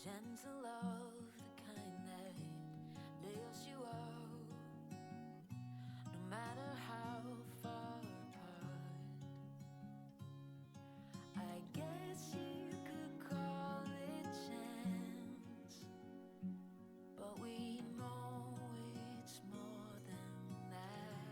Gentle love, the kind that lifts you up, no matter how far apart. I guess you could call it chance, but we know it's more than that.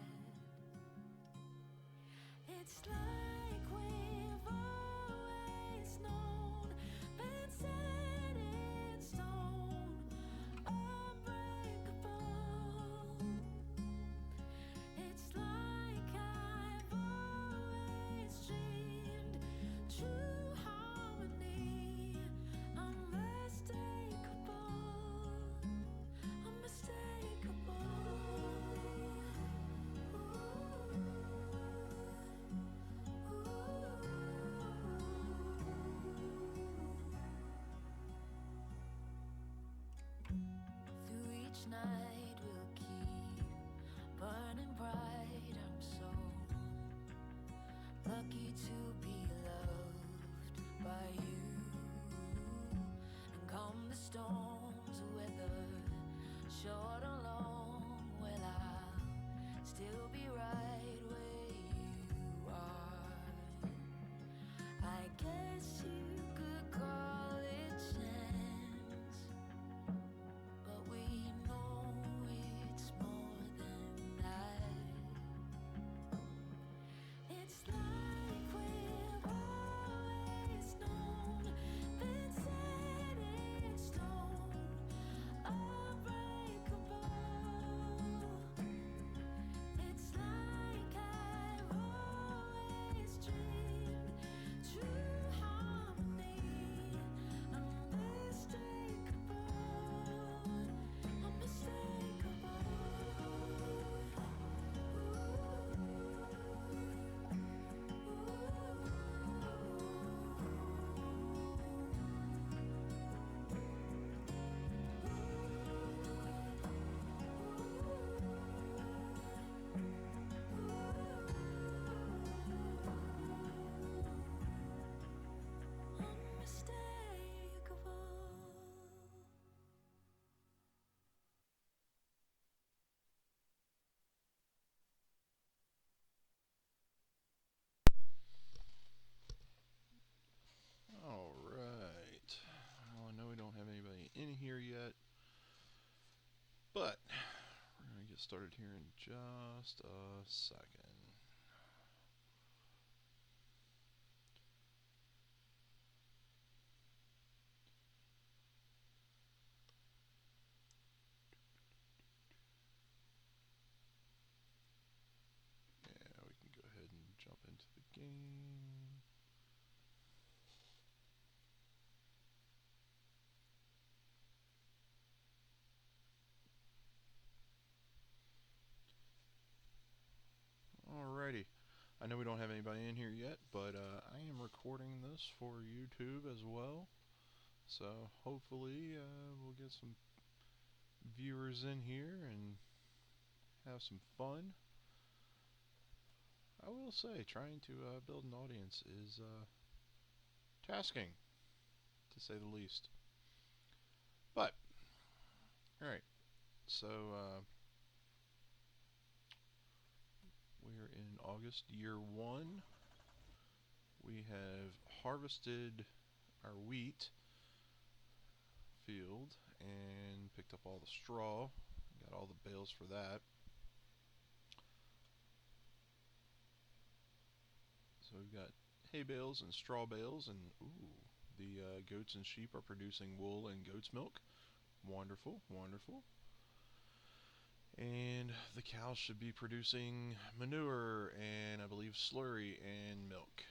It's like we've always known, been set in stone, unbreakable. It's like I've always dreamed, true harmony, unmistakable, unmistakable. Through each night we'll keep burning bright. I'm so lucky to be loved by you. And come the storms, whether short or long, well, I'll still be right where you are. I guess you could call it chance, but we know it's more than that. It's like we've always known, been set in stone, unbreakable. It's like I've always dreamed, true harmony, unmistakable, unmistakable. Unmistakable. Alright. Well, I know we don't have anybody in here yet, but we're going to get started here in just a second. Yeah, we can go ahead and jump into the game. Alrighty. I know we don't have anybody in here yet, but I am recording this for YouTube as well. So hopefully we'll get some viewers in here and have some fun. I will say, trying to build an audience is tasking, to say the least. But, alright, so we're in August, year 1. We have harvested our wheat field and picked up all the straw. Got all the bales for that. So we've got hay bales and straw bales, and ooh, the goats and sheep are producing wool and goat's milk. Wonderful, wonderful. And the cows should be producing manure and I believe slurry and milk.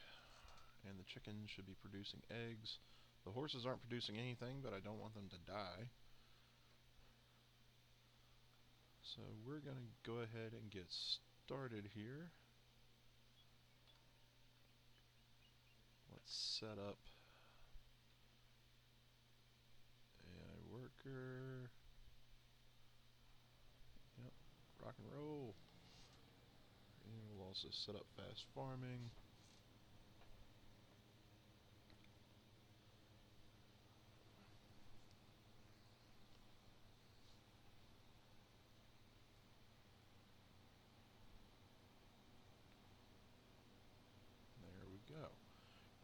And the chickens should be producing eggs. The horses aren't producing anything, but I don't want them to die. So we're going to go ahead and get started here. Let's set up AI worker. Yep, rock and roll. And we'll also set up fast farming.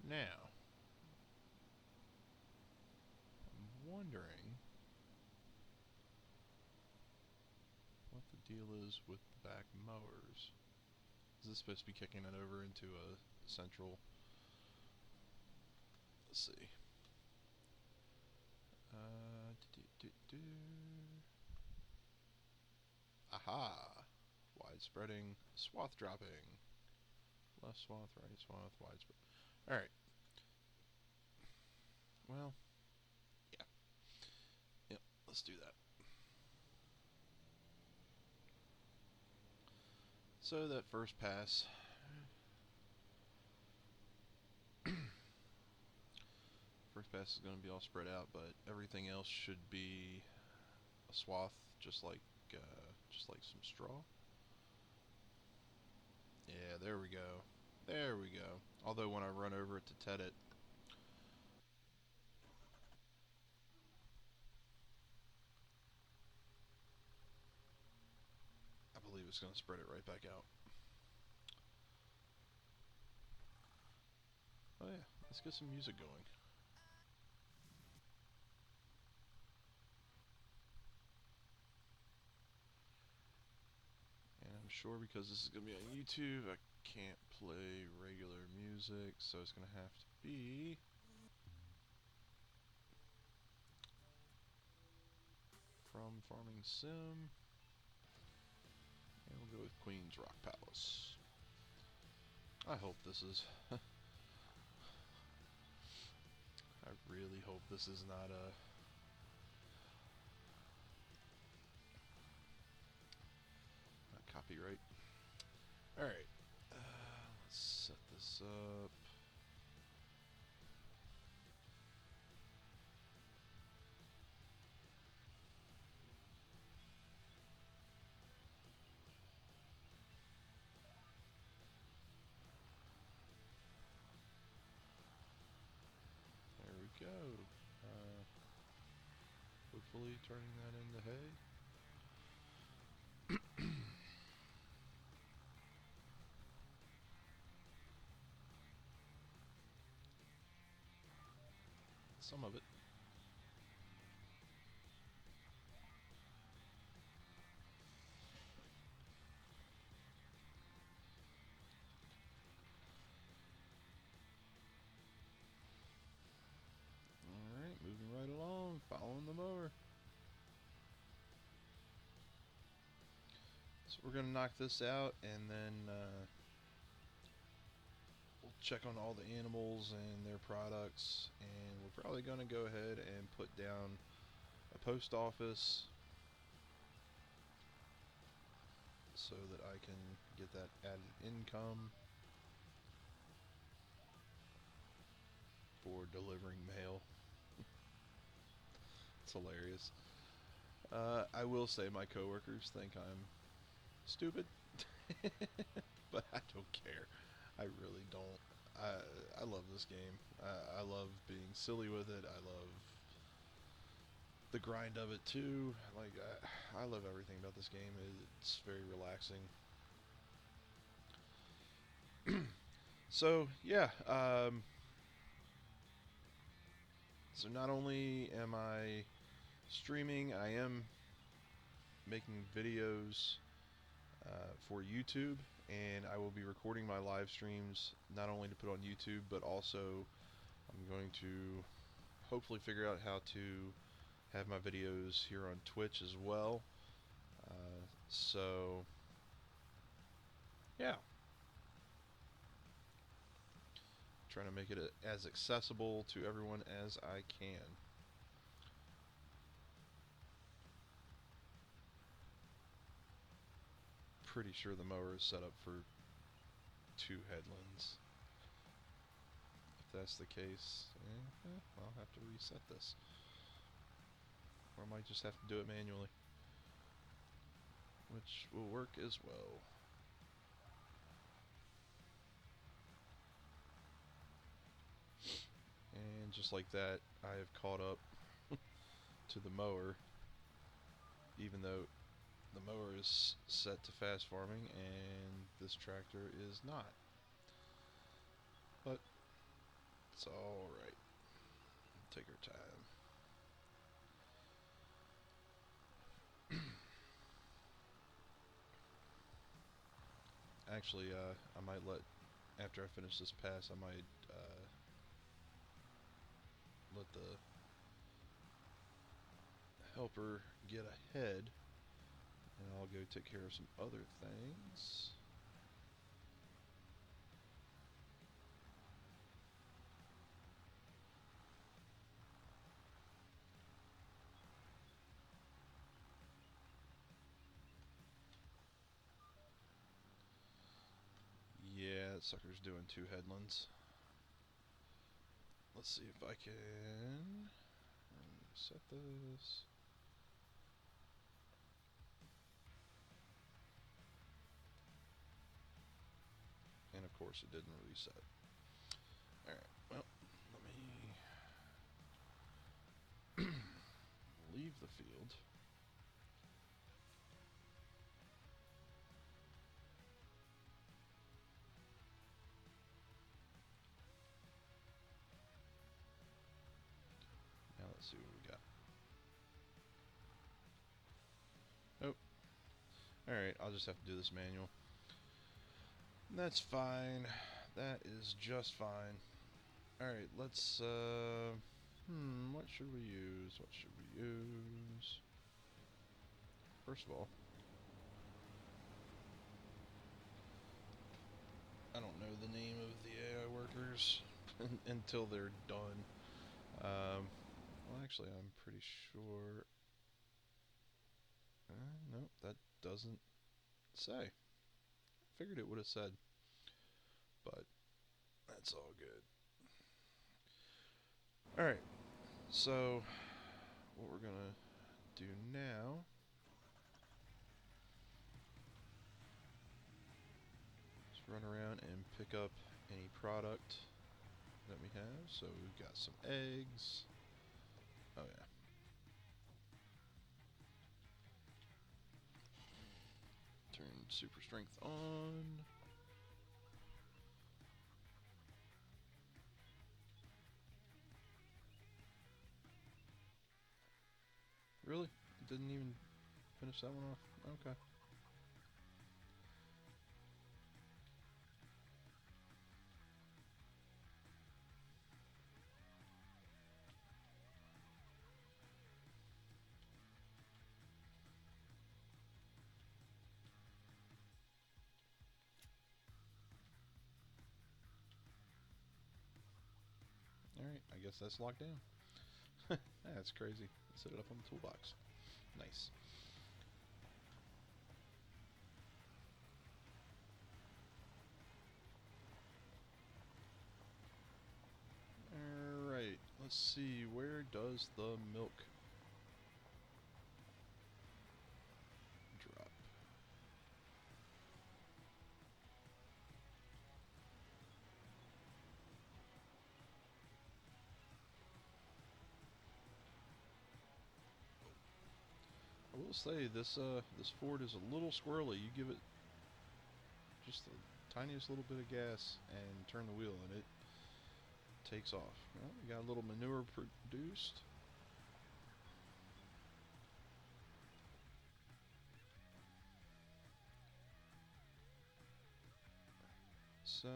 Now, I'm wondering what the deal is with the back mowers. Is this supposed to be kicking it over into a central? Let's see. Aha! Widespreading, swath dropping. Left swath, right swath, widespread. Alright. Well, yeah. Yep, let's do that. So that first pass. First pass is going to be all spread out, but everything else should be a swath, just like some straw. Yeah, there we go. There we go. Although when I run over it to tet it, I believe it's going to spread it right back out. Oh yeah, let's get some music going. And I'm sure because this is going to be on YouTube, I can't play regular music, so it's going to have to be from Farming Sim. And we'll go with Queen's Rock Palace. I hope this is... I really hope this is not a copyright. Alright, let's set this up. There we go. Hopefully turning that into hay. Some of it. Alright, moving right along, following the mower. So we're going to knock this out, and then we'll check on all the animals and their products, and we're probably going to go ahead and put down a post office so that I can get that added income for delivering mail. It's hilarious. I will say my coworkers think I'm stupid, but I don't care. I really don't. I love this game. I love being silly with it. I love the grind of it too. Like I love everything about this game. It's very relaxing. So yeah. So not only am I streaming, I am making videos for YouTube, and I will be recording my live streams not only to put on YouTube, but also I'm going to hopefully figure out how to have my videos here on Twitch as well. So yeah, trying to make it as accessible to everyone as I can. Pretty sure the mower is set up for 2 headlands. If that's the case, I'll have to reset this. Or I might just have to do it manually, which will work as well. And just like that, I have caught up to the mower, even though the mower is set to fast farming and this tractor is not. But It's alright. Take our time. Actually, I might after I finish this pass, I might let the helper get ahead, and I'll go take care of some other things. Yeah, that sucker's doing 2 headlands. Let's see if I can set this. And of course it didn't reset. Alright, well, let me leave the field. Now let's see what we got. Oh. Alright, I'll just have to do this manual. That's fine. That is just fine. Alright, let's, what should we use? What should we use? First of all, I don't know the name of the AI workers until they're done. Well, actually, I'm pretty sure. Nope, that doesn't say. Figured it would have said, but that's all good. Alright, so what we're gonna do now is run around and pick up any product that we have. So we've got some eggs. Oh yeah. Turn super strength on. Really? Didn't even finish that one off? Okay. Alright, I guess that's locked down. That's crazy. Set it up on the toolbox. Nice. Alright, let's see. Where does the milk drop? I will say this this Ford is a little squirrely. You give it just the tiniest little bit of gas and turn the wheel and it takes off. Well, we got a little manure produced. So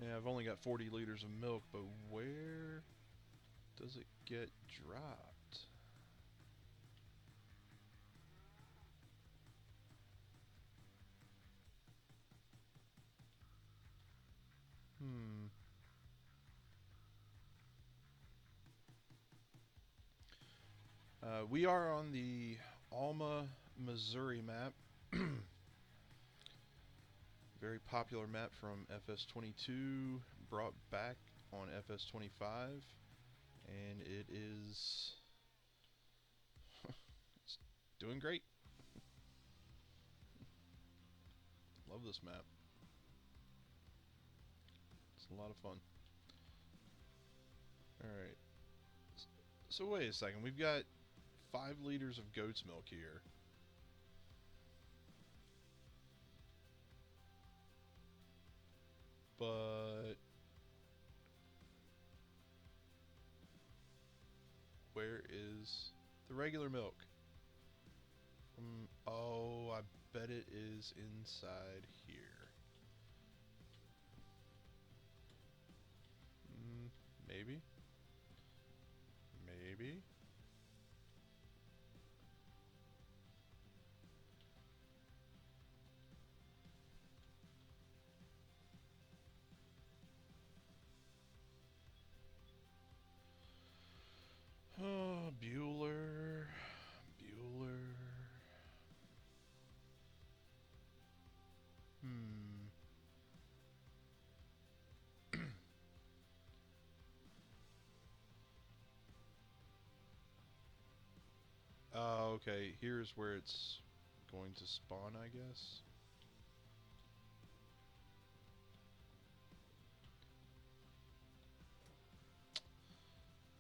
yeah, I've only got 40 liters of milk, but where does it get dropped? We are on the Alma, Missouri map. Very popular map from FS22, brought back on FS25, and it is it's doing great. Love this map. It's a lot of fun. Alright. So wait a second, we've got 5 liters of goat's milk here. But where is the regular milk? Oh, I bet it is inside here. Maybe. Maybe. Oh, Bueller. Bueller. Oh, okay. Here's where it's going to spawn, I guess.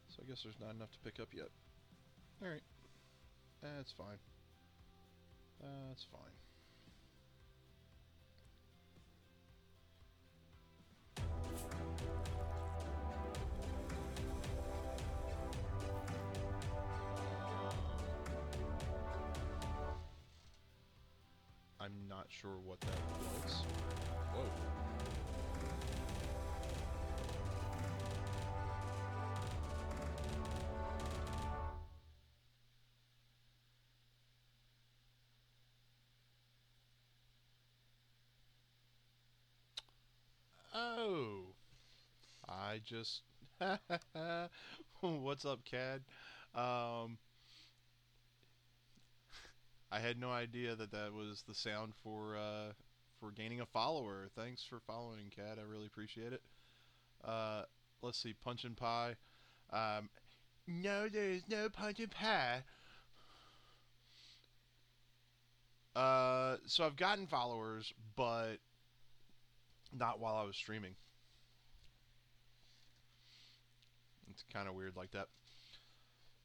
So I guess there's not enough to pick up yet. Alright. That's fine. That's fine. I'm not sure what that was. Whoa. Oh. I just... What's up, Cad? I had no idea that that was the sound for gaining a follower. Thanks for following, Cad. I really appreciate it. Let's see, Punch and Pie. No, there is no Punch and Pie. So I've gotten followers, but not while I was streaming. It's kind of weird like that.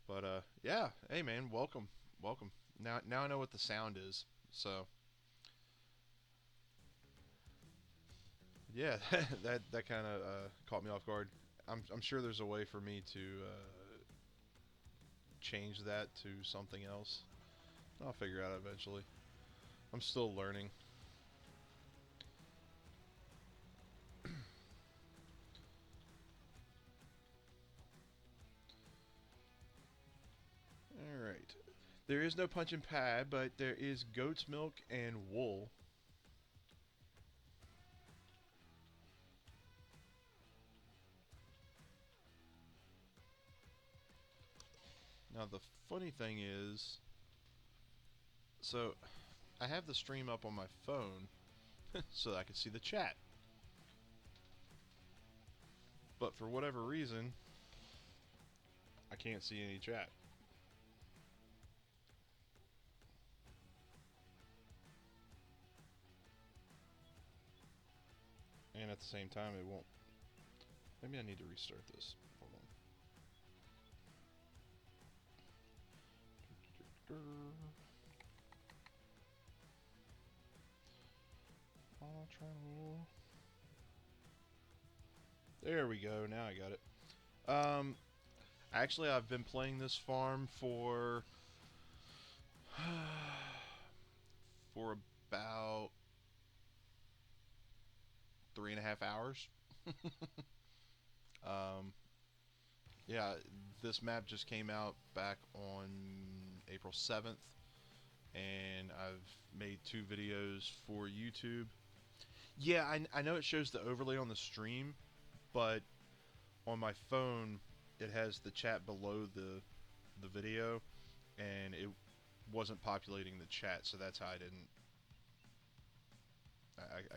But yeah. Hey, man, welcome, welcome. Now I know what the sound is. So yeah, that kind of caught me off guard. I'm sure there's a way for me to change that to something else. I'll figure it out eventually. I'm still learning. Alright. There is no punch and pad, but there is goat's milk and wool. Now the funny thing is, so I have the stream up on my phone so that I can see the chat. But for whatever reason, I can't see any chat. And at the same time, it won't. Maybe I need to restart this. Hold on. There we go. Now I got it. Actually, I've been playing this farm for about 3.5 hours. Yeah, this map just came out back on April 7th, and I've made 2 videos for YouTube. Yeah, I know it shows the overlay on the stream, but on my phone it has the chat below the video, and it wasn't populating the chat, so that's how I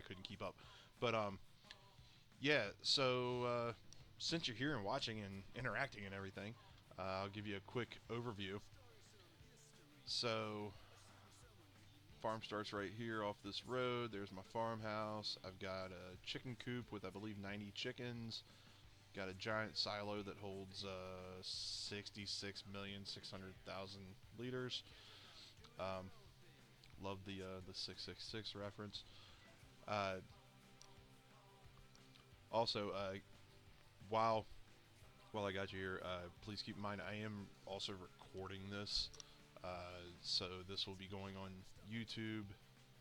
couldn't keep up. But yeah, so since you're here and watching and interacting and everything, I'll give you a quick overview. So farm starts right here off this road. There's my farmhouse. I've got a chicken coop with, I believe, 90 chickens. Got a giant silo that holds 66,600,000 liters. Love the 666 reference. Also, while while I got you here, please keep in mind I am also recording this, so this will be going on YouTube,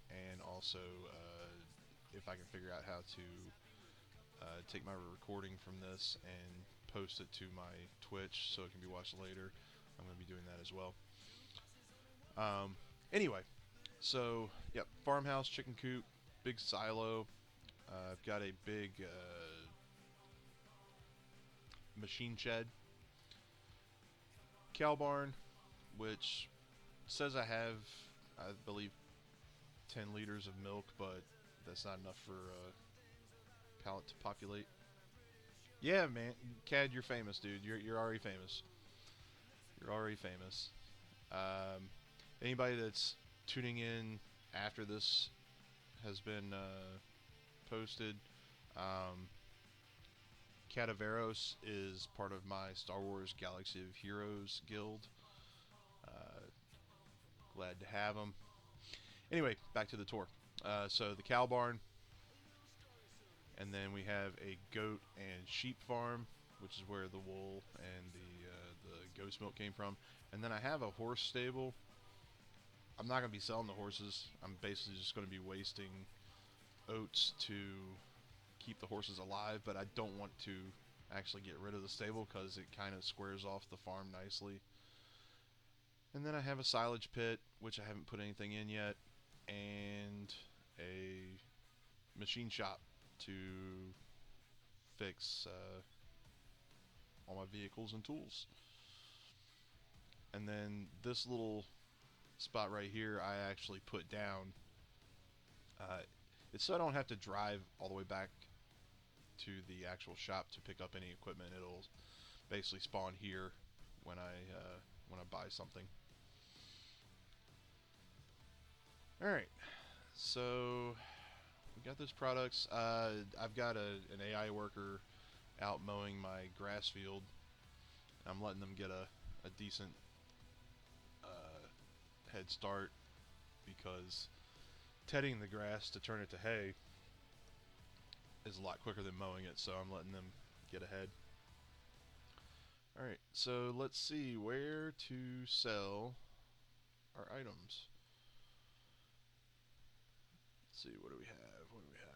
and also if I can figure out how to take my recording from this and post it to my Twitch so it can be watched later, I'm going to be doing that as well. Anyway, so yep, farmhouse, chicken coop, big silo. I've got a big machine shed, cow barn, which says I have, I believe, 10 liters of milk, but that's not enough for a pallet to populate. Yeah, man, Cad, you're famous, dude. You're already famous. You're already famous. Anybody that's tuning in after this has been posted, um, Cadaveros is part of my Star Wars Galaxy of Heroes guild. Uh, Glad to have him. Anyway, back to the tour. So the cow barn, and then we have a goat and sheep farm, which is where the wool and the goat's milk came from. And then I have a horse stable. I'm not going to be selling the horses. I'm basically just going to be wasting oats to keep the horses alive, but I don't want to actually get rid of the stable because it kind of squares off the farm nicely. And then I have a silage pit, which I haven't put anything in yet, and a machine shop to fix all my vehicles and tools. And then this little spot right here I actually put down. It's so I don't have to drive all the way back to the actual shop to pick up any equipment. It'll basically spawn here when I buy something. All right, so we got those products. I've got an AI worker out mowing my grass field. I'm letting them get a decent head start because tedding the grass to turn it to hay is a lot quicker than mowing it, so I'm letting them get ahead. Alright, so let's see where to sell our items. Let's see, what do we have? What do we have?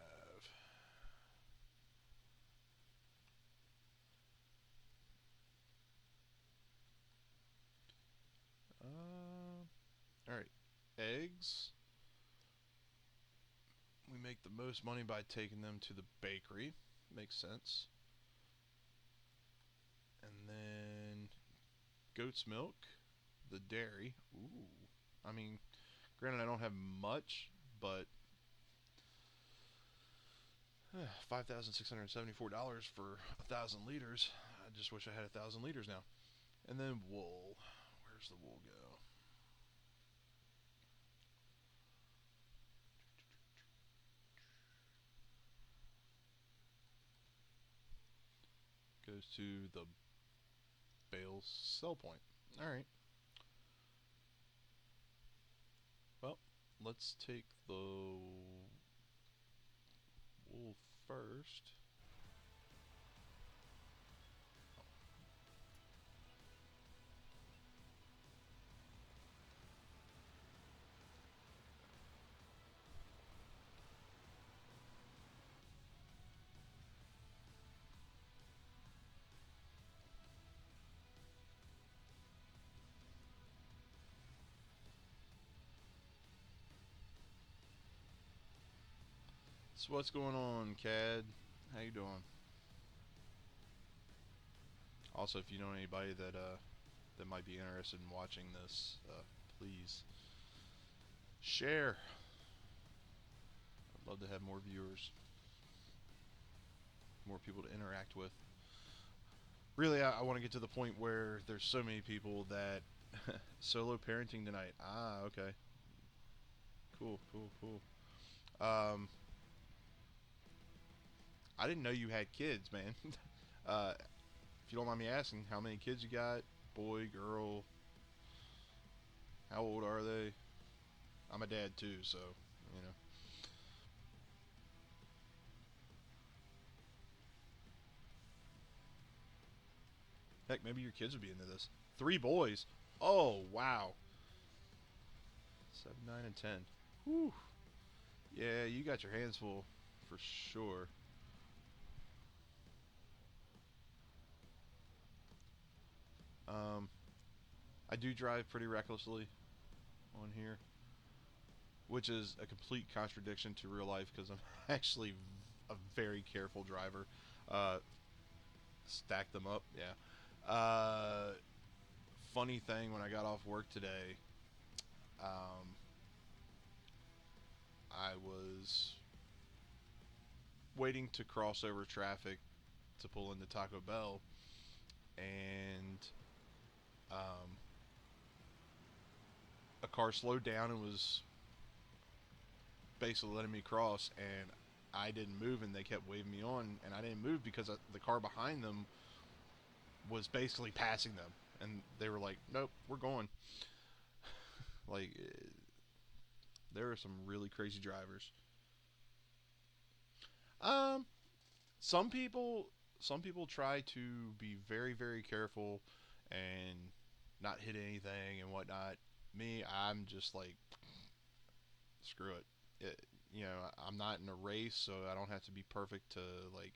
Alright, eggs. We make the most money by taking them to the bakery. Makes sense. And then goat's milk, the dairy. Ooh. I mean, granted I don't have much, but $5,674 for 1,000 liters. I just wish I had 1,000 liters now. And then wool. Where's the wool go? Goes to the bale sell point. Alright. Well, let's take the wool first. So what's going on, Cad? How you doing? Also, if you know anybody that might be interested in watching this, please share. I'd love to have more viewers, more people to interact with. Really, I want to get to the point where there's so many people that solo parenting tonight. Ah, okay. Cool, cool, cool. I didn't know you had kids, man. If you don't mind me asking, how many kids you got? Boy, girl? How old are they? I'm a dad too, so, you know. Heck, maybe your kids would be into this. 3 boys. Oh, wow. 7, 9, and 10. Whew. Yeah, you got your hands full for sure. I do drive pretty recklessly on here, which is a complete contradiction to real life because I'm actually a very careful driver. Stack them up, yeah. Funny thing, when I got off work today, I was waiting to cross over traffic to pull into Taco Bell, and a car slowed down and was basically letting me cross, and I didn't move, and they kept waving me on, and I didn't move because the car behind them was basically passing them, and they were like, "Nope, we're going." Like, there are some really crazy drivers. Um, some people, some people try to be very, very careful and not hit anything and whatnot. Me, I'm just like, screw it. You know, I'm not in a race, so I don't have to be perfect to, like,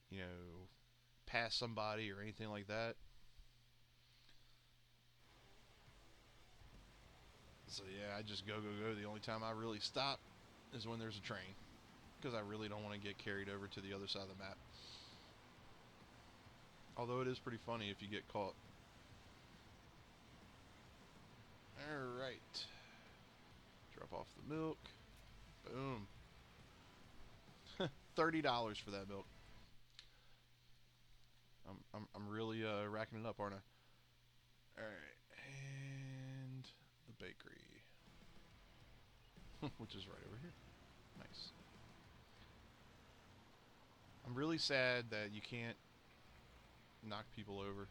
you know, pass somebody or anything like that. So yeah, I just go, go, go. The only time I really stop is when there's a train, because I really don't want to get carried over to the other side of the map. Although it is pretty funny if you get caught. Alright. Drop off the milk. Boom. $30 for that milk. I'm really racking it up, aren't I? Alright. And the bakery. Which is right over here. Nice. I'm really sad that you can't knock people over.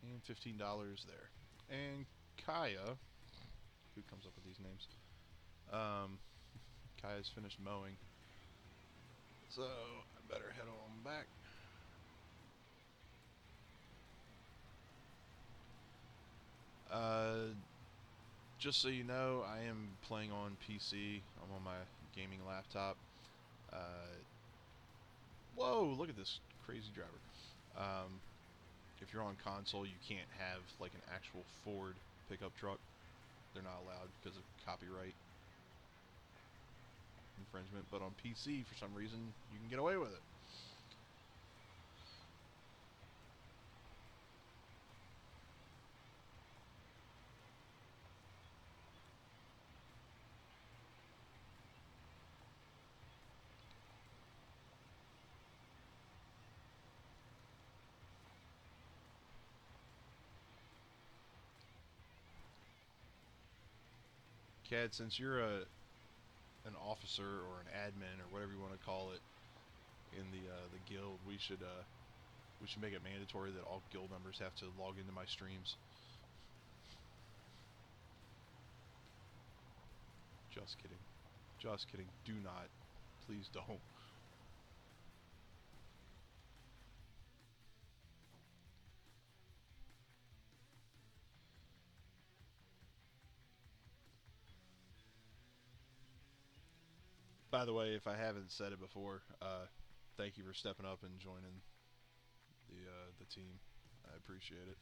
And $15 there. And Kaya, who comes up with these names? Kaya's finished mowing, so I better head on back. Uh, just so you know, I am playing on PC. I'm on my gaming laptop. Uh, whoa! Look at this crazy driver. Um, if you're on console, you can't have like an actual Ford pickup truck. They're not allowed because of copyright infringement. But on PC, for some reason, you can get away with it. Cad, since you're an officer or an admin or whatever you want to call it in the guild, we should make it mandatory that all guild members have to log into my streams. Just kidding. Just kidding. Do not. Please don't. By the way, if I haven't said it before, thank you for stepping up and joining the team. I appreciate it.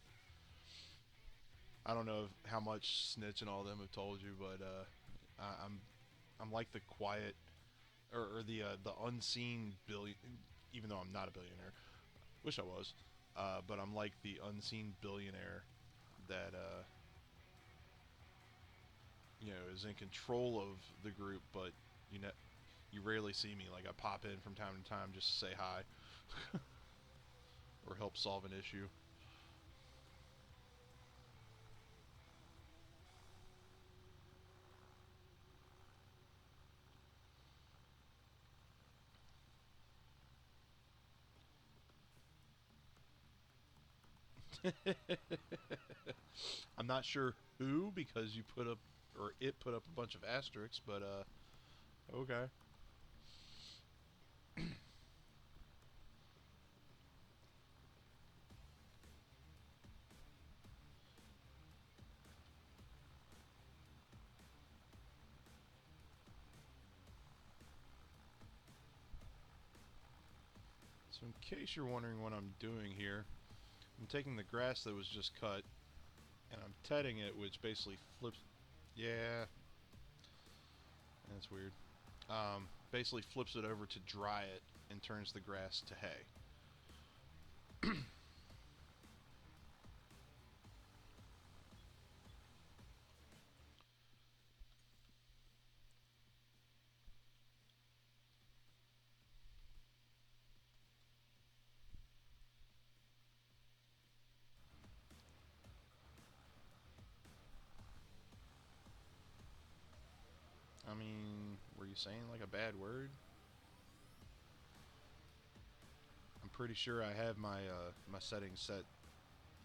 I don't know how much Snitch and all them have told you, but I'm like the quiet or the unseen billion. Even though I'm not a billionaire, wish I was. But I'm like the unseen billionaire that you know, is in control of the group, but you know, you rarely see me. Like, I pop in from time to time just to say hi or help solve an issue. I'm not sure who, because you put up, or it put up a bunch of asterisks, but okay. So in case you're wondering what I'm doing here, I'm taking the grass that was just cut and I'm tedding it, which basically flips. Yeah, that's weird. Basically flips it over to dry it and turns the grass to hay. I mean, were you saying like a bad word? I'm pretty sure I have my my settings set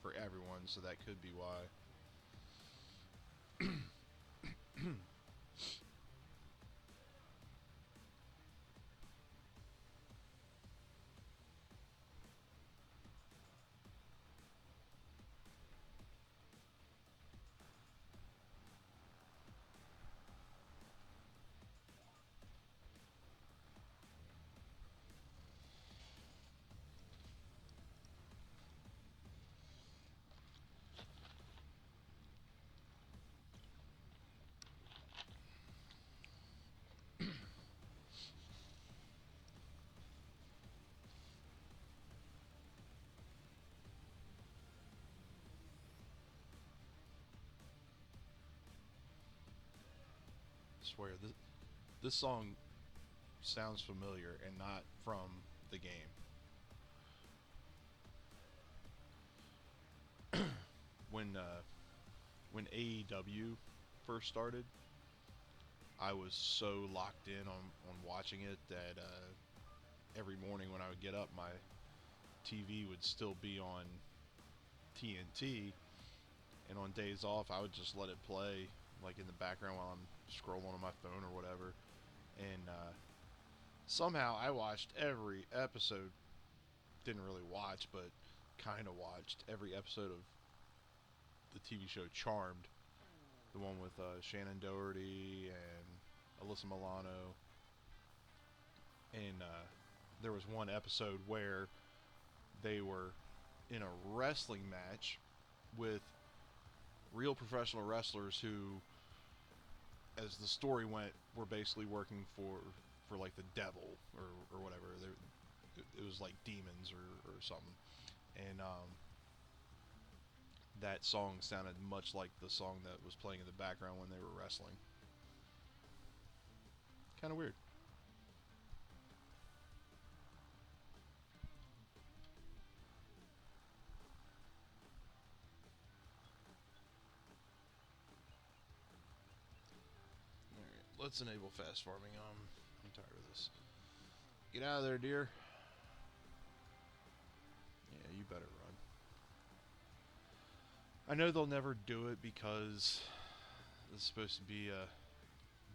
for everyone, so that could be why. I swear, this song sounds familiar and not from the game. When AEW first started, I was so locked in on watching it that every morning when I would get up, my TV would still be on TNT, and on days off, I would just let it play like in the background while I'm scrolling on my phone or whatever. And somehow I watched every episode. Didn't really watch, but kind of watched every episode of the TV show Charmed, the one with Shannon Doherty and Alyssa Milano. And there was one episode where they were in a wrestling match with real professional wrestlers who, as the story went, were basically working for like the devil or whatever. It was like demons or something. And that song sounded much like the song that was playing in the background when they were wrestling. Kind of weird. Alright, let's enable fast farming. I'm tired of this. Get out of there, deer. Yeah, you better run. I know they'll never do it because it's supposed to be a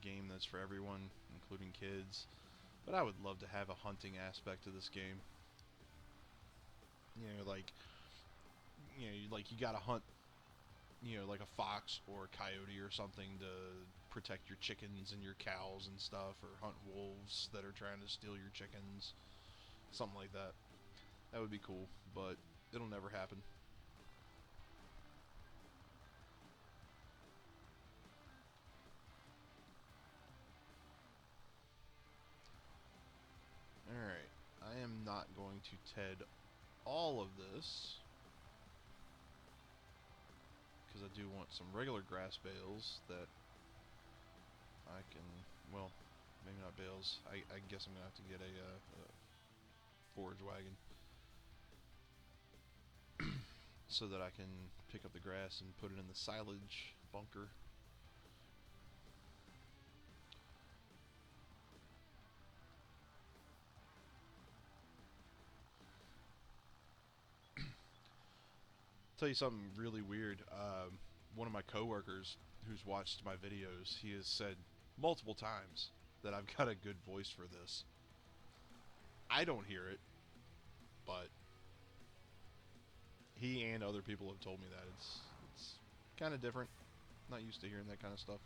game that's for everyone, including kids. But I would love to have a hunting aspect to this game. You know, like you gotta hunt, like a fox or a coyote or something to protect your chickens and your cows and stuff, or hunt wolves that are trying to steal your chickens, something like that. That would be cool, but it'll never happen. Alright, I am not going to TED all of this, because I do want some regular grass bales that I can, well, maybe not bales. I guess I'm going to have to get a forage wagon so that I can pick up the grass and put it in the silage bunker. Tell you something really weird. One of my coworkers who's watched my videos, he has said multiple times that I've got a good voice for this. I don't hear it, but he and other people have told me that it's kind of different. Not used to hearing that kind of stuff.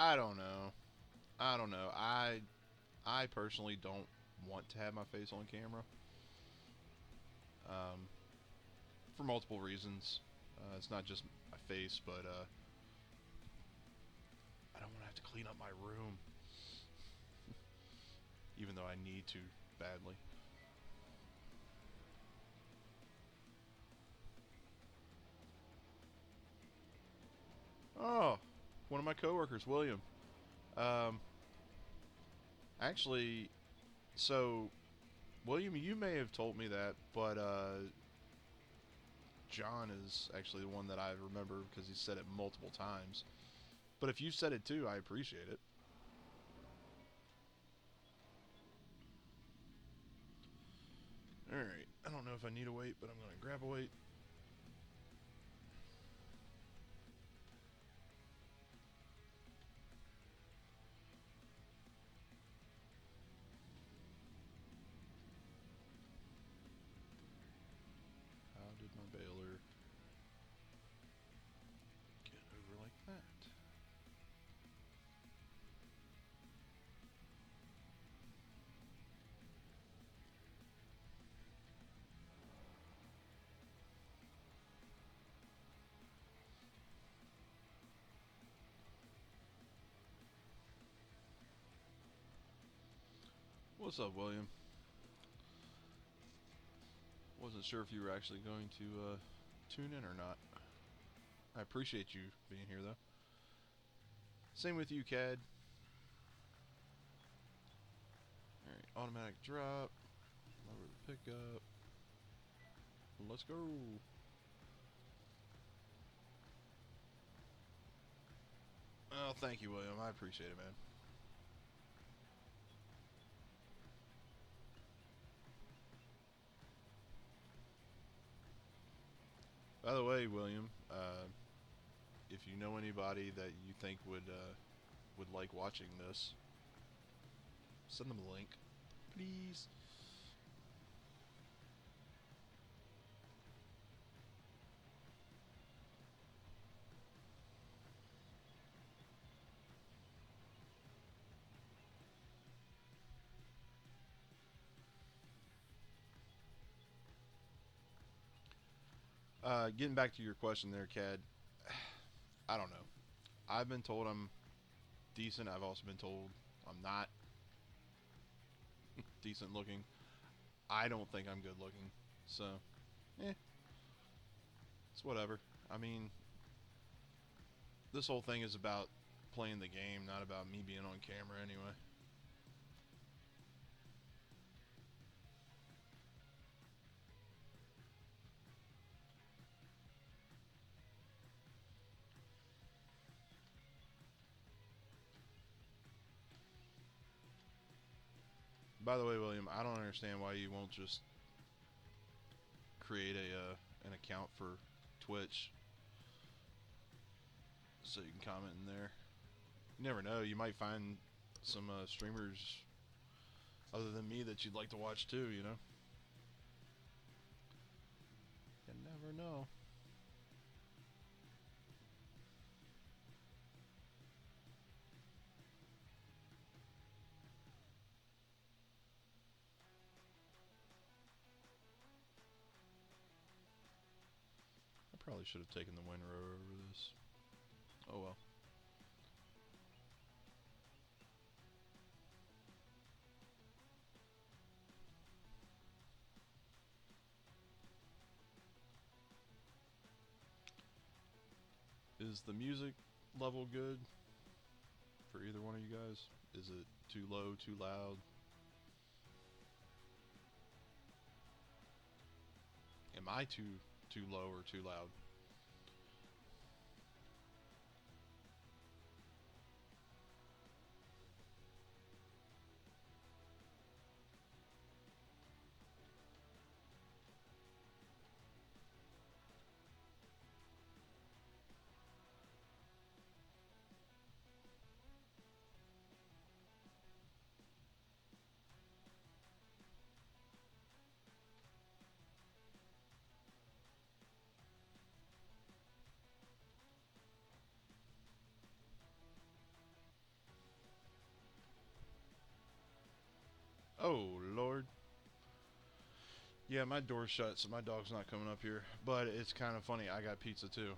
I don't know. I don't know. I personally don't want to have my face on camera. Um, for multiple reasons. It's not just my face, but I don't want to have to clean up my room, even though I need to badly. Oh, one of my coworkers, William. Um, actually, so William, you may have told me that, but John is actually the one that I remember because he said it multiple times. But if you said it too, I appreciate it. Alright, I don't know if I need a weight, but I'm going to grab a weight. How did my baler get over like that? What's up, William? Wasn't sure if you were actually going to tune in or not. I appreciate you being here, though. Same with you, Cad. Alright, automatic drop. Lower the pickup. Let's go. Oh, thank you, William. I appreciate it, man. By the way, William, if you know anybody that you think would like watching this, send them the link, please. Getting back to your question there, Cad. I don't know. I've been told I'm decent. I've also been told I'm not decent looking. I don't think I'm good looking. So, eh, it's whatever. I mean, this whole thing is about playing the game, not about me being on camera anyway. By the way, William, I don't understand why you won't just create an account for Twitch so you can comment in there. You never know, you might find some streamers other than me that you'd like to watch too, you know? You never know. I probably should have taken the windrow over this. Oh well. Is the music level good for either one of you guys? Is it too low, too loud? Am I too low or too loud? Oh, Lord. Yeah, my door's shut, so my dog's not coming up here. But it's kind of funny. I got pizza, too.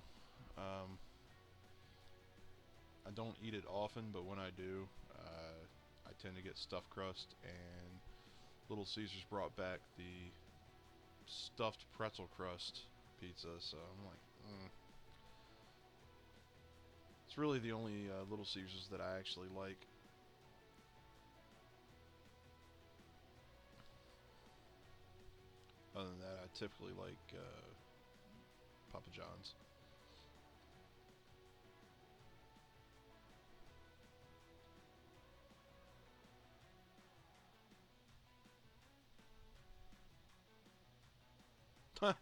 I don't eat it often, but when I do, I tend to get stuffed crust. And Little Caesars brought back the stuffed pretzel crust pizza, so I'm like, It's really the only Little Caesars that I actually like. Other than that, I typically like Papa John's.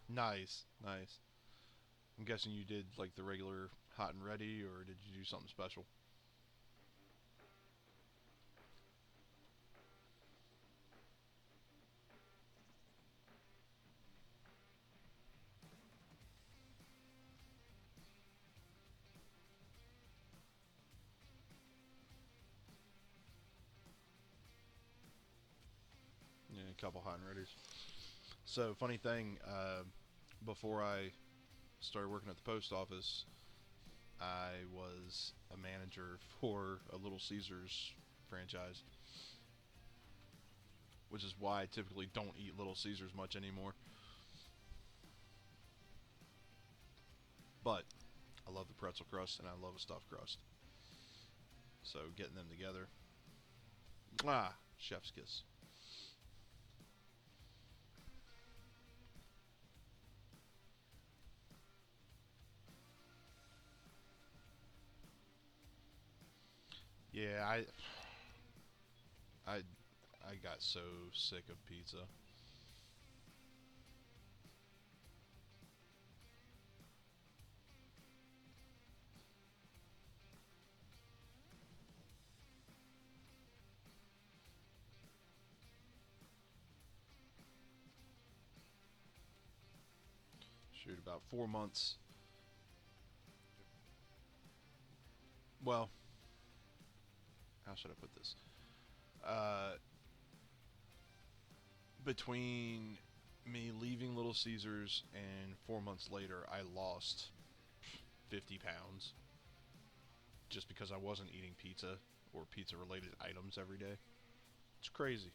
Nice, nice. I'm guessing you did like the regular hot and ready, or did you do something special? Yeah, a couple hot and readies. So, funny thing, before I started working at the post office, I was a manager for a Little Caesars franchise, which is why I typically don't eat Little Caesars much anymore. But I love the pretzel crust and I love a stuffed crust. So getting them together, chef's kiss. Yeah, I, I got so sick of pizza. Shoot, about 4 months. Well, how should I put this? Uh, Between me leaving Little Caesars and 4 months later, I lost 50 pounds just because I wasn't eating pizza or pizza related items every day. It's crazy.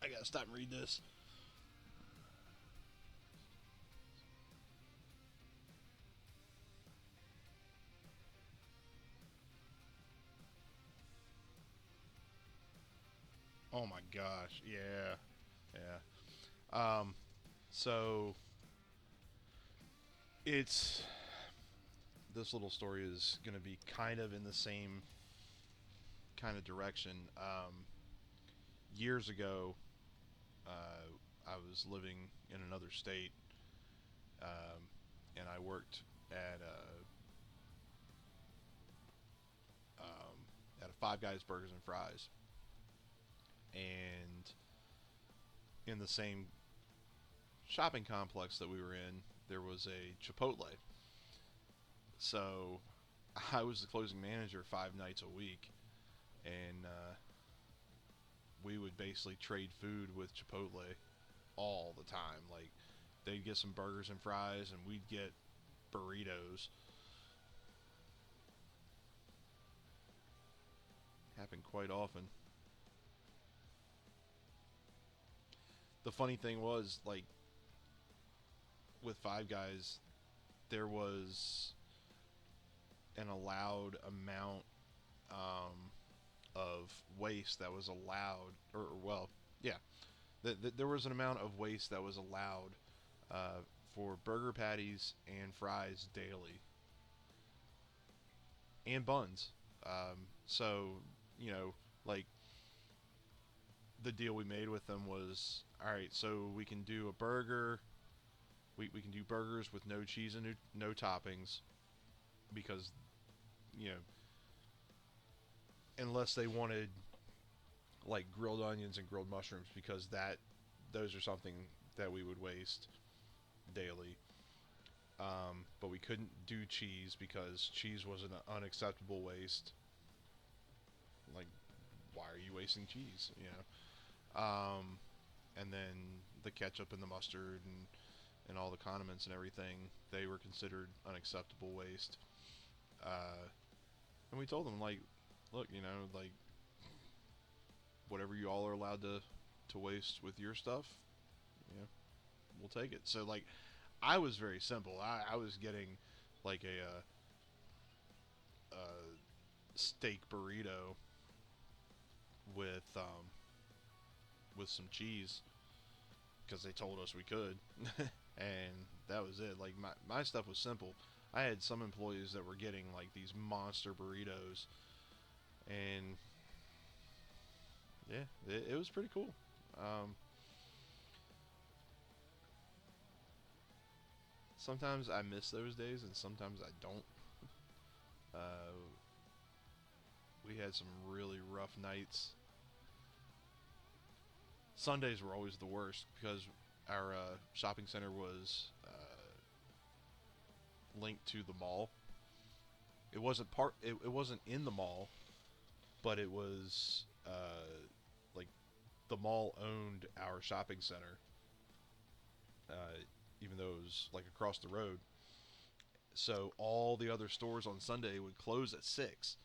I gotta stop and read this. Oh my gosh, yeah, yeah. So it's this little story is gonna be kind of in the same kind of direction. Years ago, I was living in another state, um, and I worked at at a Five Guys Burgers and Fries, and in the same shopping complex that we were in, there was a Chipotle. So I was the closing manager 5 nights a week, and we would basically trade food with Chipotle all the time. Like they'd get some burgers and fries, and we'd get burritos. Happened quite often. The funny thing was, like with Five Guys, there was an allowed amount of waste that was allowed, or well, yeah, there was an amount of waste that was allowed uh, for burger patties and fries daily, and buns. So, you know, like the deal we made with them was, all right, so we can do a burger. We can do burgers with no cheese and no toppings because, you know, unless they wanted like grilled onions and grilled mushrooms because those are something that we would waste daily. But we couldn't do cheese because cheese was an unacceptable waste. Like, why are you wasting cheese? You know. And then the ketchup and the mustard and all the condiments and everything, they were considered unacceptable waste. And we told them, like, look, you know, like, whatever you all are allowed to waste with your stuff, you know, we'll take it. So, like, I was very simple. I was getting like a steak burrito with with some cheese because they told us we could, and that was it. Like my stuff was simple. I had some employees that were getting like these monster burritos, and yeah, it was pretty cool. Um, Sometimes I miss those days, and sometimes I don't. Uh, we had some really rough nights. Sundays were always the worst because our shopping center was linked to the mall. It wasn't part. It wasn't in the mall, but it was like the mall owned our shopping center, even though it was like across the road. So all the other stores on Sunday would close at 6,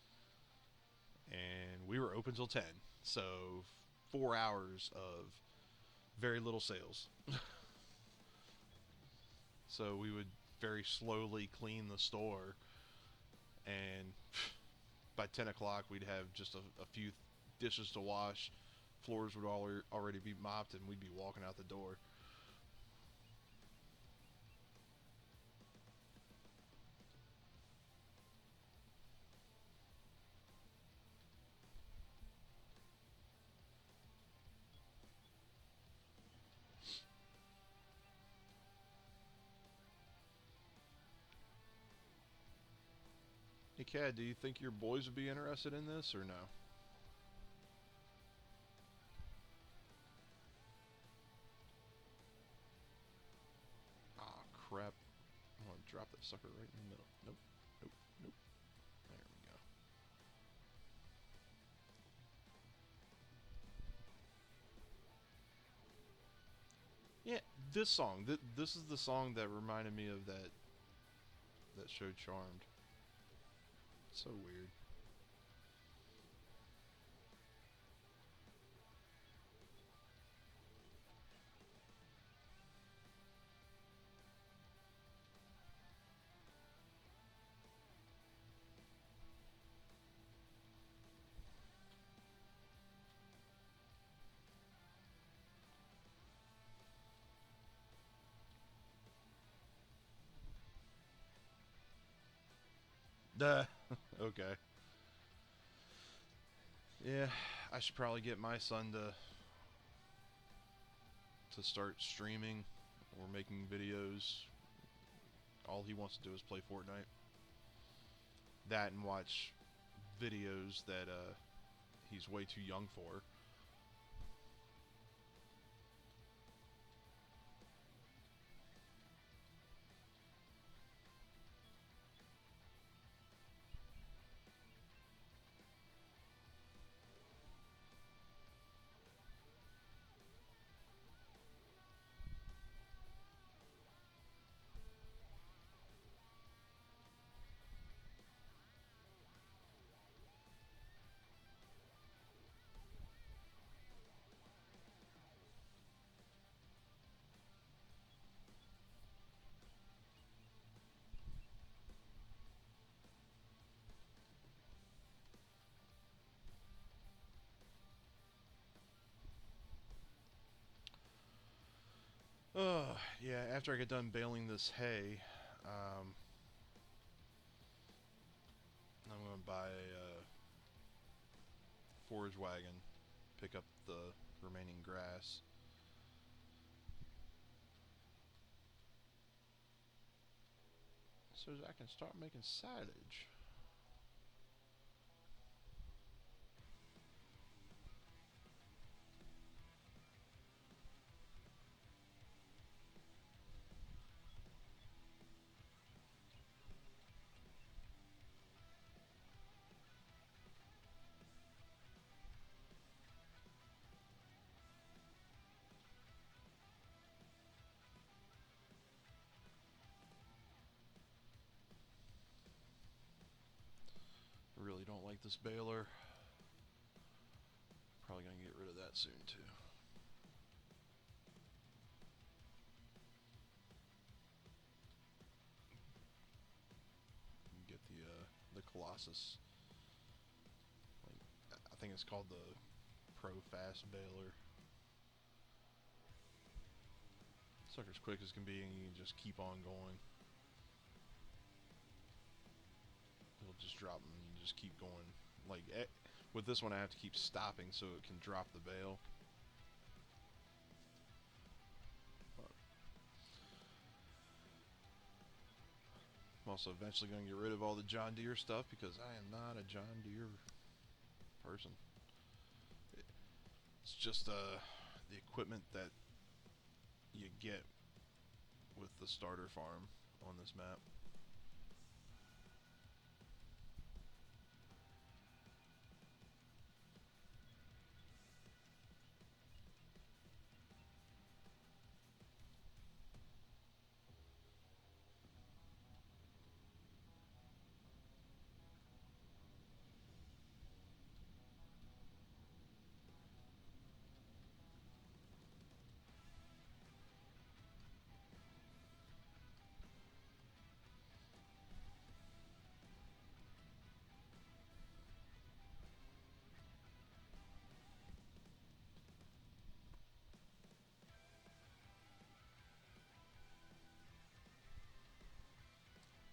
and we were open till 10. So 4 hours of very little sales. So we would very slowly clean the store, and by 10 o'clock we'd have just a few dishes to wash. Floors would already be mopped, and we'd be walking out the door. Hey, Cad, do you think your boys would be interested in this or no? Ah, crap. I'm gonna drop that sucker right in the middle. Nope, nope, nope. There we go. Yeah, this song. This is the song that reminded me of that show Charmed. So weird. Duh. Okay. Yeah, I should probably get my son to start streaming or making videos. All he wants to do is play Fortnite. That and watch videos that he's way too young for. Yeah. After I get done baling this hay, um, I'm gonna buy forage wagon, pick up the remaining grass. So I can start making silage. I really don't like this baler. Probably gonna get rid of that soon too. Get the Colossus. I think it's called the Pro Fast Baler. Sucker's quick as can be, and you can just keep on going. It'll just drop them, and you just keep going. Like with this one, I have to keep stopping so it can drop the bale. I'm also eventually going to get rid of all the John Deere stuff because I am not a John Deere person. It's just the equipment that you get with the starter farm on this map.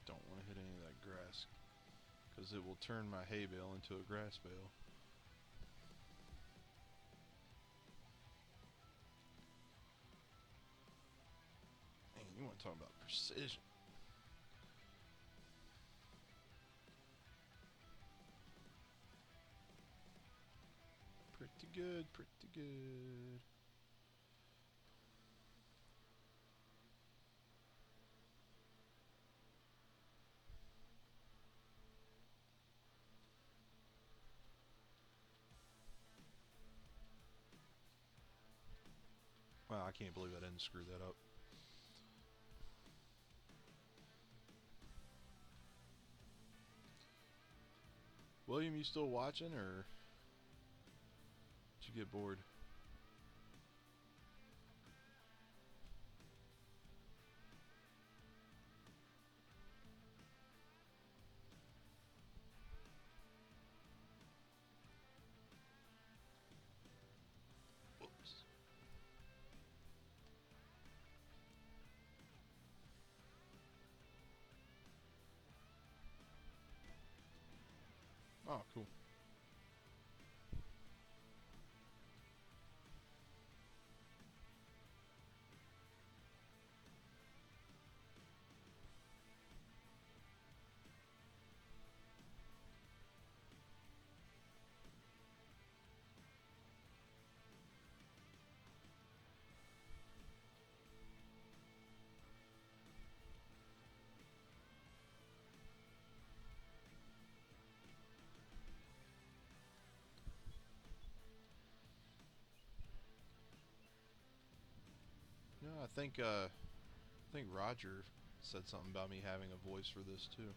Don't want to hit any of that grass because it will turn my hay bale into a grass bale. Man, you want to talk about precision. Pretty good, pretty good. Wow, I can't believe I didn't screw that up. William, you still watching, or did you get bored? Whoops. Oh, cool. No, I think Roger said something about me having a voice for this too.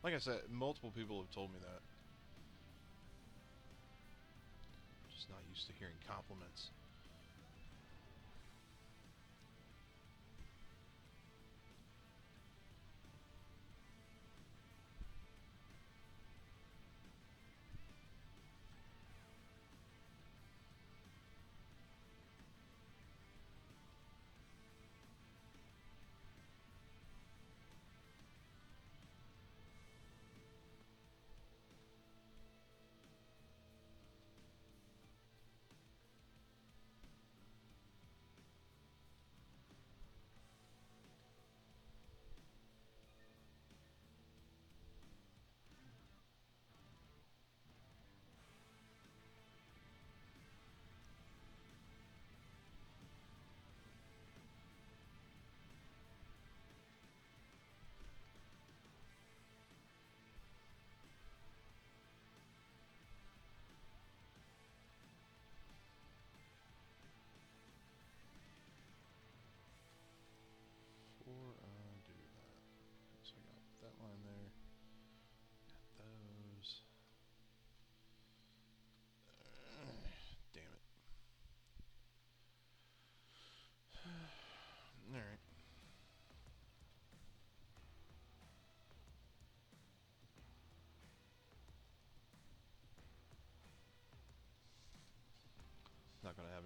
Like I said, multiple people have told me that. Just not used to hearing compliments.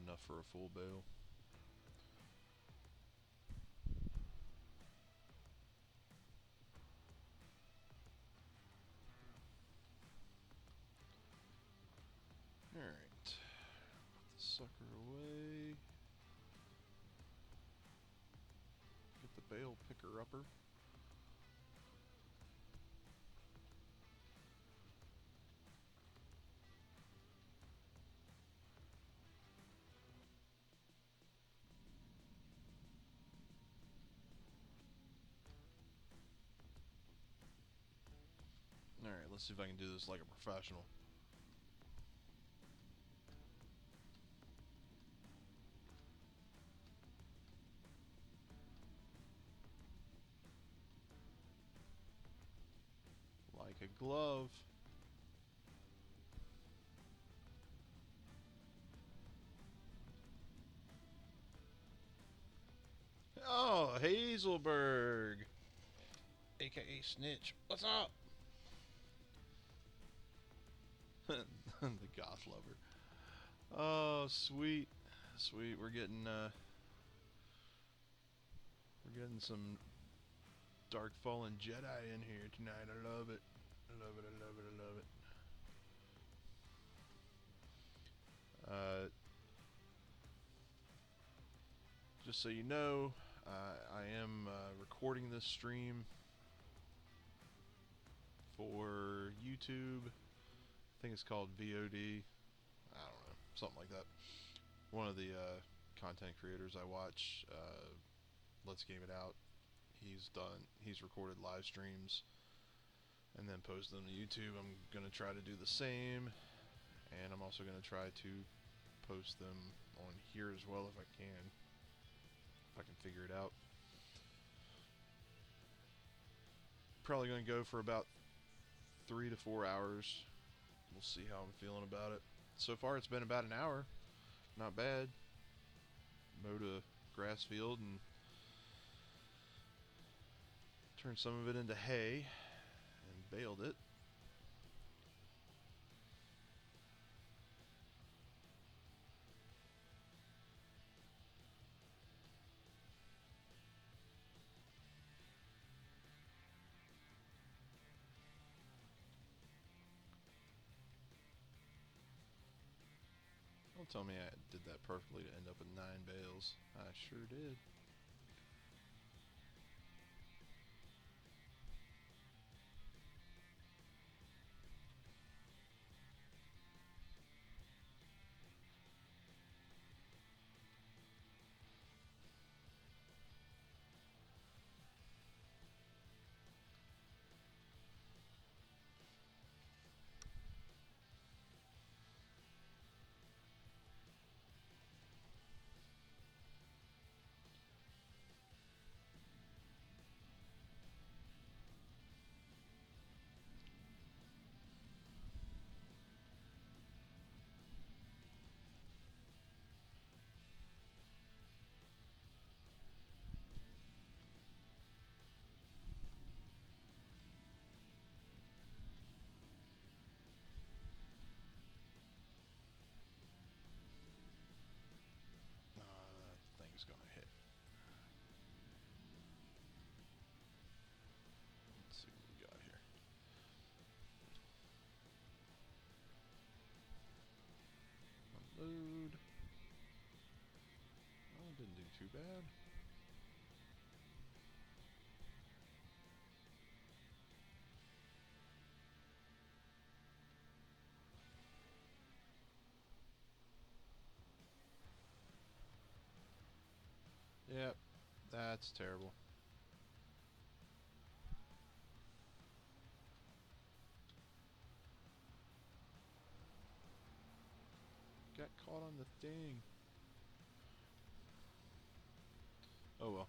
enough for a full bale. Alright. Put the sucker away. Get the bale picker upper. Alright, let's see if I can do this like a professional. Like a glove. Oh, Hazelberg, aka Snitch. What's up? The goth lover. Oh, sweet, sweet. We're getting some Dark Fallen Jedi in here tonight. I love it. I love it. I love it. I love it. Just so you know, I am recording this stream for YouTube. I think it's called VOD. I don't know, something like that. One of the content creators I watch, Let's Game It Out. He's recorded live streams and then posted them to YouTube. I'm gonna try to do the same, and I'm also gonna try to post them on here as well if I can. If I can figure it out. Probably going to go for about 3 to 4 hours. We'll see how I'm feeling about it. So far it's been about an hour. Not bad. Mowed a grass field and turned some of it into hay and baled it. Don't tell me I did that perfectly to end up with 9 bales. I sure did. That thing's gonna hit. Let's see what we got here. Unload. Oh, didn't do too bad. Yep, that's terrible. Got caught on the thing. Oh well.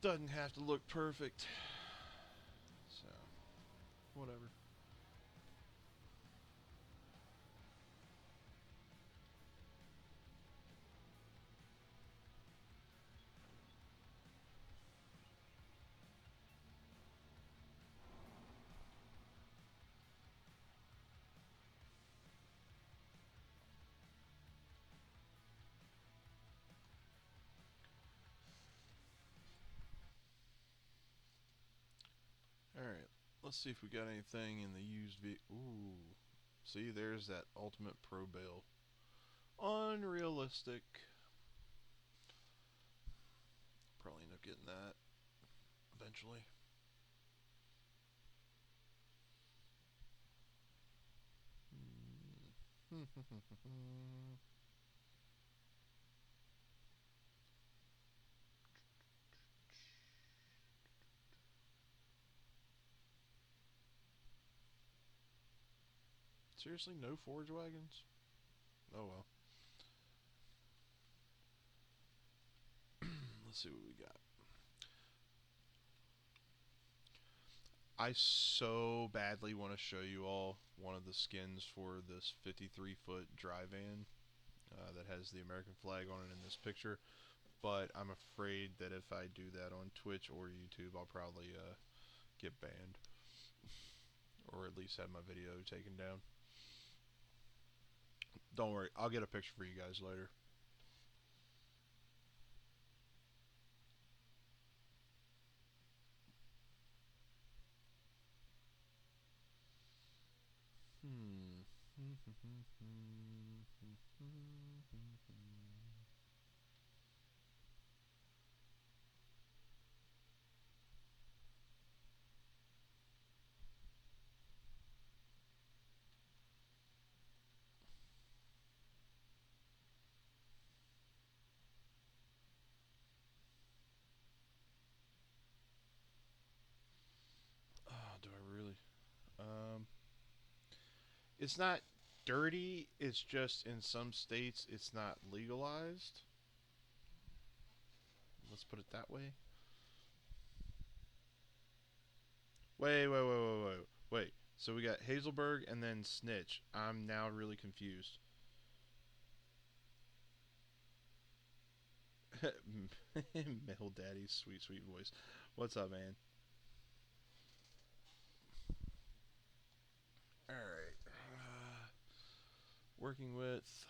Doesn't have to look perfect. So, whatever. Let's see if we got anything in the used Ooh. See, there's that ultimate pro bail. Unrealistic. Probably end up getting that eventually. Seriously, no forge wagons? Oh well. Let's see what we got. I so badly want to show you all one of the skins for this 53-foot dry van that has the American flag on it in this picture, but I'm afraid that if I do that on Twitch or YouTube, I'll probably get banned, or at least have my video taken down. Don't worry, I'll get a picture for you guys later. Oh, do I really? Um, it's not dirty. It's just in some states it's not legalized. Let's put it that way. Wait. So we got Hazelberg and then Snitch. I'm now really confused. Male Daddy's sweet, sweet voice. What's up, man? Alright. Working with.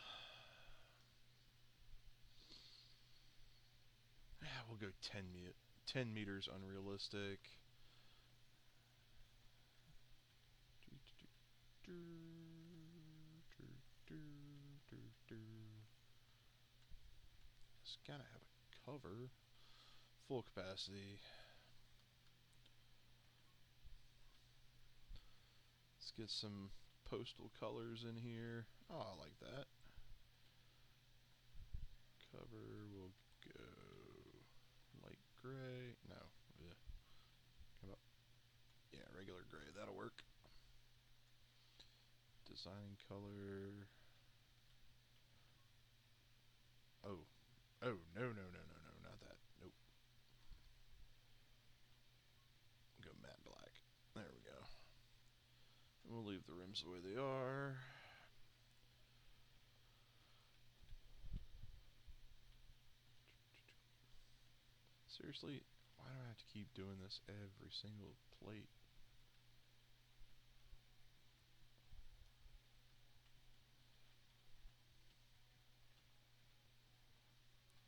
Yeah, we'll go 10 meters unrealistic. It's gotta have a cover. Full capacity. Let's get some postal colors in here. Oh, I like that. Cover will go light gray. No, yeah. How about, yeah, regular gray. That'll work. Design color. Oh, no, not that. Nope. Go matte black. There we go. And we'll leave the rims the way they are. Seriously, why do I have to keep doing this every single plate?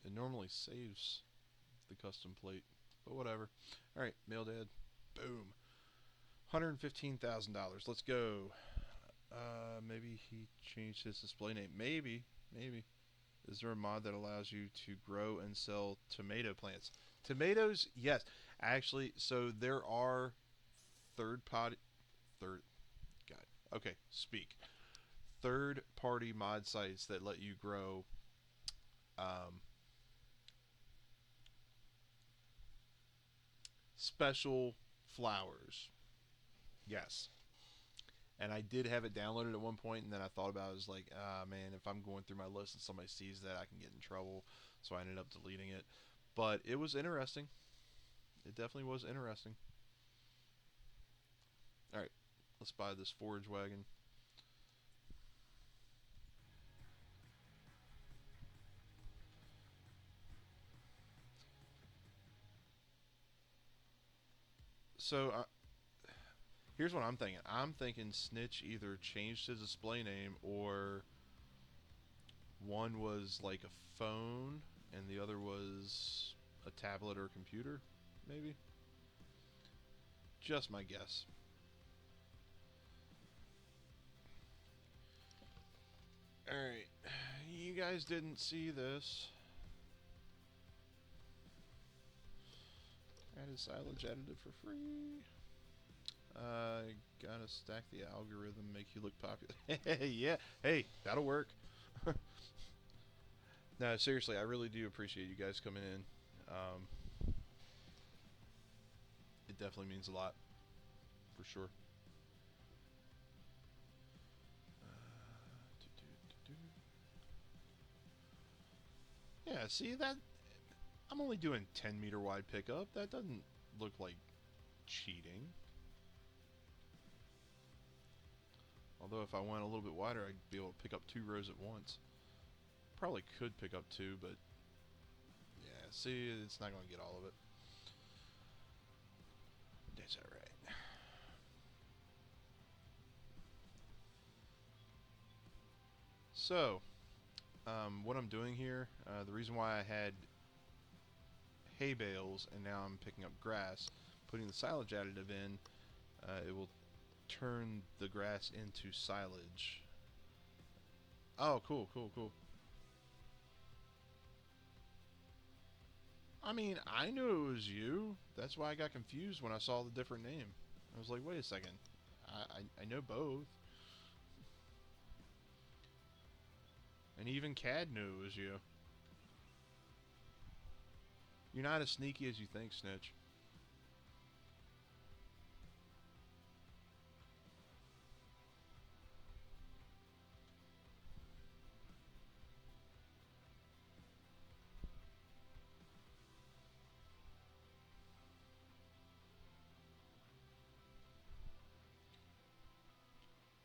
It normally saves the custom plate, but whatever. Alright, mail dad. Boom. $115,000. Let's go. Maybe he changed his display name. Maybe. Is there a mod that allows you to grow and sell tomato plants? Tomatoes, yes. Actually, so there are third party okay, speak. Third party mod sites that let you grow special flowers. Yes. And I did have it downloaded at one point, and then I thought about it. I was like, ah, man, if I'm going through my list and somebody sees that, I can get in trouble. So I ended up deleting it. But it was interesting. It definitely was interesting. Alright, let's buy this forage wagon. So, here's what I'm thinking. I'm thinking Snitch either changed his display name, or one was like a phone and the other was a tablet or computer, maybe. Just my guess. Alright, you guys didn't see this. Added silage additive for free. Gotta stack the algorithm, make you look popular. Yeah, hey, that'll work. No, seriously, I really do appreciate you guys coming in. It definitely means a lot, for sure. Yeah, see that? I'm only doing 10-meter wide pickup. That doesn't look like cheating. Although if I went a little bit wider, I'd be able to pick up 2 rows at once. Probably could pick up 2, but yeah, see, it's not going to get all of it. That's alright. So, what I'm doing here, the reason why I had hay bales and now I'm picking up grass, putting the silage additive in, it will turn the grass into silage. Oh, cool, cool, cool. I mean, I knew it was you. That's why I got confused when I saw the different name. I was like, wait a second. I know both. And even Cad knew it was you. You're not as sneaky as you think, Snitch.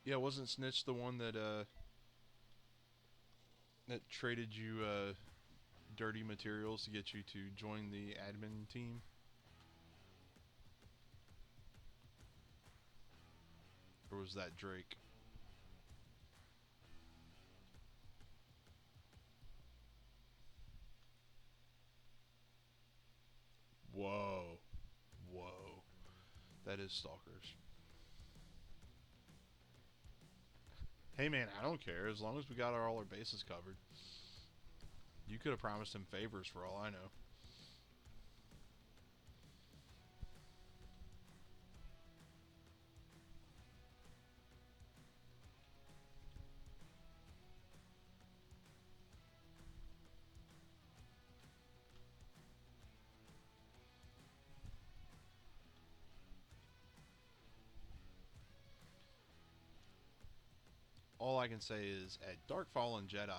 Yeah, wasn't Snitch the one that that traded you dirty materials to get you to join the admin team? Or was that Drake? Whoa. Whoa. That is stalkers. Hey man, I don't care as long as we got all our bases covered. You could have promised him favors for all I know. All I can say is at Dark Fallen Jedi.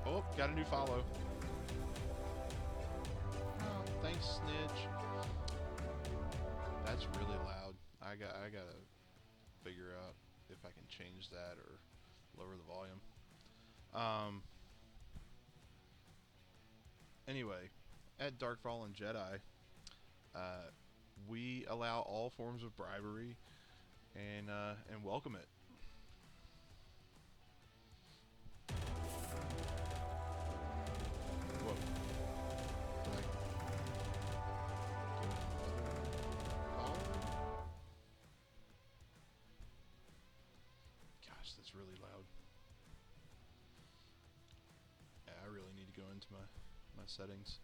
Oh, got a new follow. Oh, thanks, Snitch. That's really loud. I gotta figure out if I can change that or lower the volume. Anyway, at Dark Fallen Jedi, we allow all forms of bribery and welcome it. Whoa. Did I get another follower? Gosh, that's really loud. Yeah, I really need to go into my settings.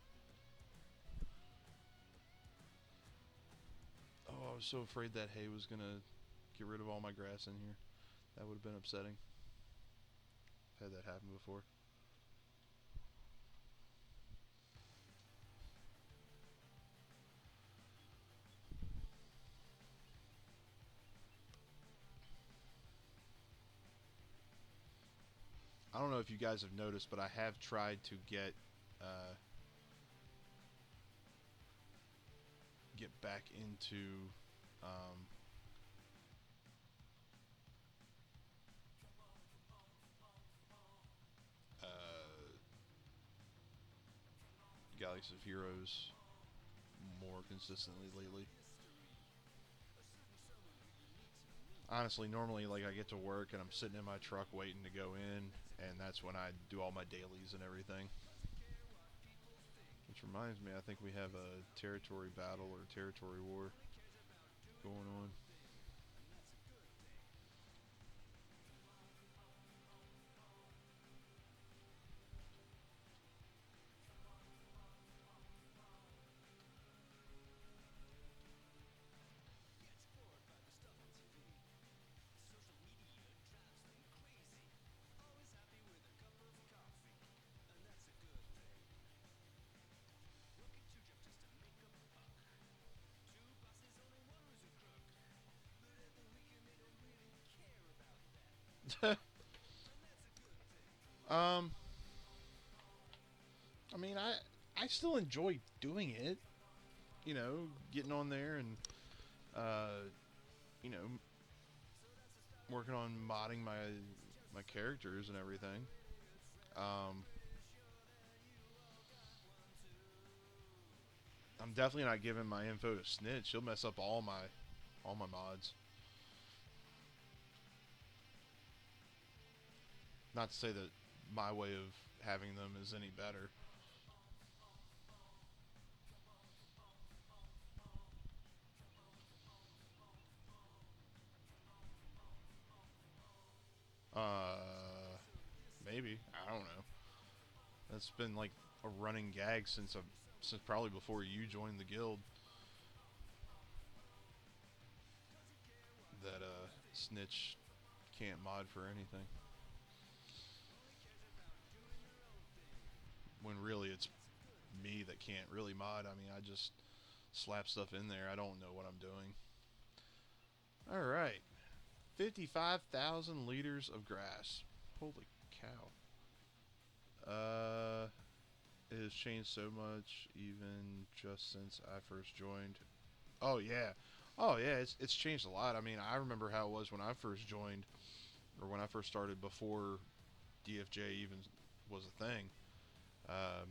Oh, I was so afraid that hay was gonna get rid of all my grass in here. That would have been upsetting. I've had that happen before. I don't know if you guys have noticed, but I have tried to uh, get back into uh, Galaxy of Heroes more consistently lately. Honestly, normally like I get to work and I'm sitting in my truck waiting to go in, and that's when I do all my dailies and everything. Which reminds me, I think we have a territory battle or territory war going on. um, I mean, I still enjoy doing it. You know, getting on there and uh, you know, working on modding my characters and everything. Um, I'm definitely not giving my info to Snitch. He'll mess up all my mods. Not to say that my way of having them is any better. Maybe, I don't know. That's been like a running gag since probably before you joined the guild. That Snitch can't mod for anything. When really it's me that can't really mod. I mean, I just slap stuff in there. I don't know what I'm doing. All right, 55,000 liters of grass. Holy cow. It has changed so much, even just since I first joined. Oh yeah, oh yeah. It's changed a lot. I mean, I remember how it was when I first joined, or when I first started before DFJ even was a thing. I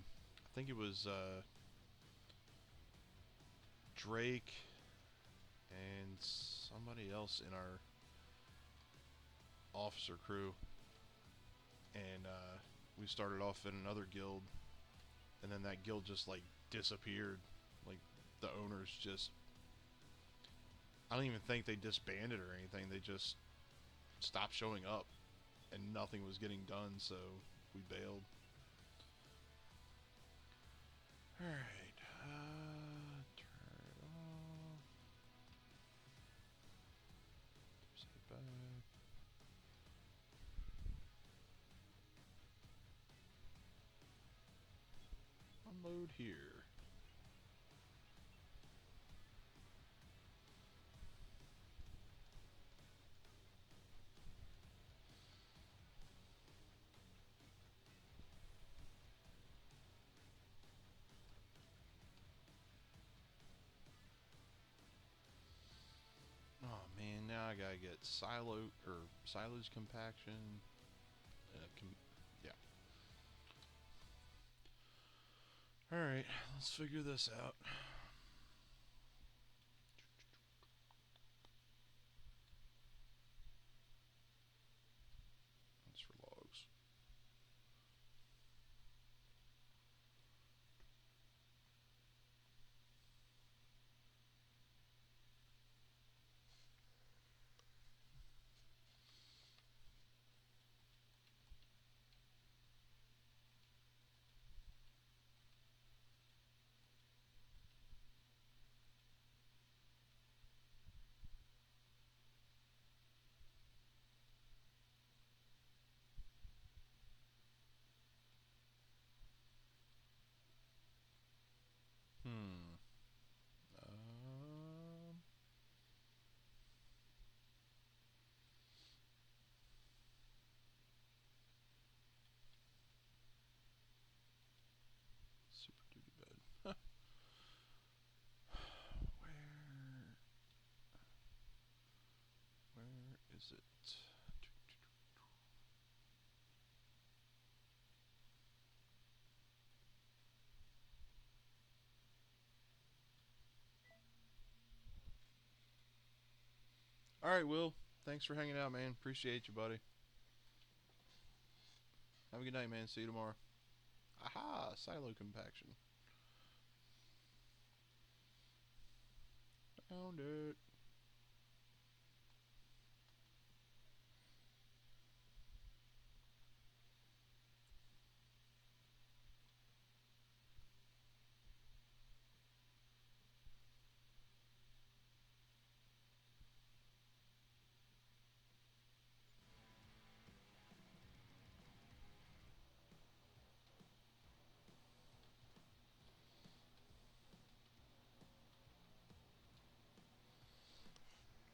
think it was Drake and somebody else in our officer crew, and we started off in another guild, and then that guild just like disappeared. Like the owners just, I don't even think they disbanded or anything. They just stopped showing up, and nothing was getting done. So we bailed. All right, turn it off. Set it back. Unload here. Oh man, now I gotta get silage compaction. Yeah. All right, let's figure this out. That's for logs. Hmm. Um. Super duty bed. Huh. Where? Where is it? All right, Will. Thanks for hanging out, man. Appreciate you, buddy. Have a good night, man. See you tomorrow. Aha! Silo compaction. Found it.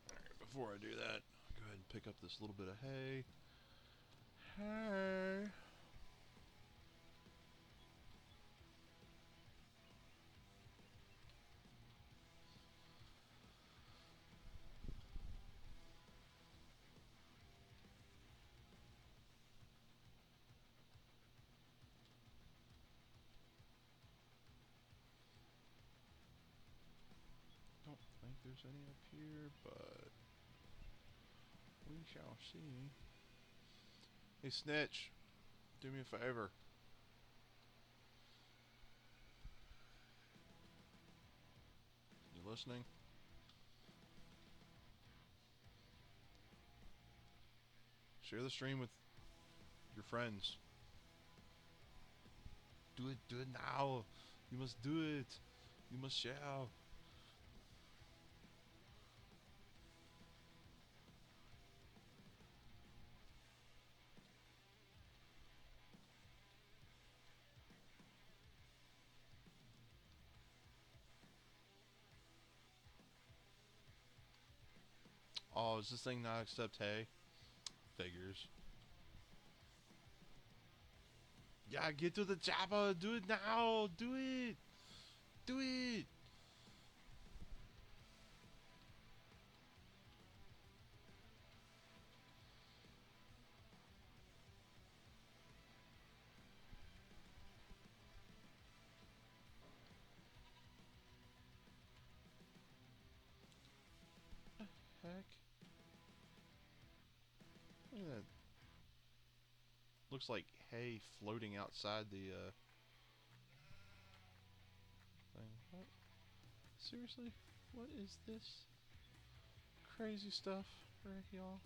All right, before I do that, I'll go ahead and pick up this little bit of hay. Hey. Don't think there's any up here, but we shall see. Hey, Snitch, do me a favor. You listening? Share the stream with your friends. Do it now. You must do it. You must share. Oh, is this thing not accept hay? Figures. Yeah, get to the chopper. Do it now. Do it. Do it. Heck. Look at that. Looks like hay floating outside the thing. What? Seriously? What is this crazy stuff right y'all?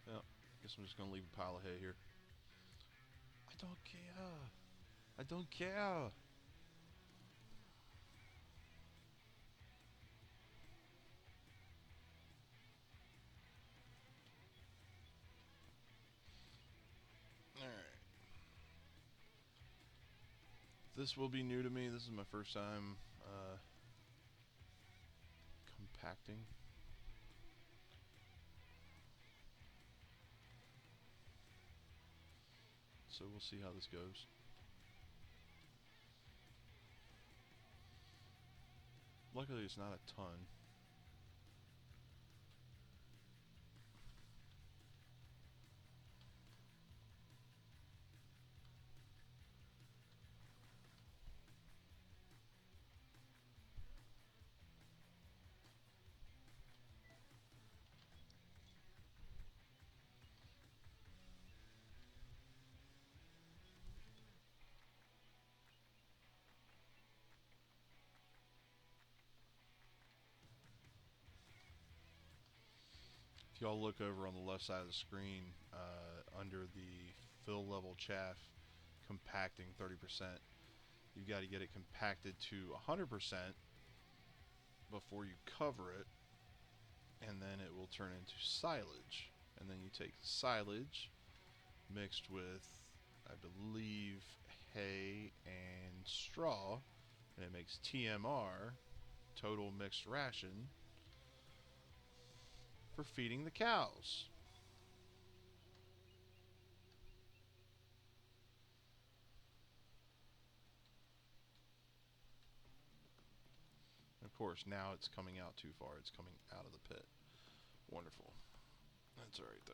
Well, guess I'm just gonna leave a pile of hay here. I don't care. I don't care. Alright. This will be new to me. This is my first time compacting. So we'll see how this goes. Luckily it's not a ton. If y'all look over on the left side of the screen, under the fill level chaff, compacting 30%, you've got to get it compacted to 100% before you cover it, and then it will turn into silage. And then you take silage mixed with, I believe, hay and straw, and it makes TMR, total mixed ration, for feeding the cows. Of course, now it's coming out too far. It's coming out of the pit. Wonderful. That's alright, though.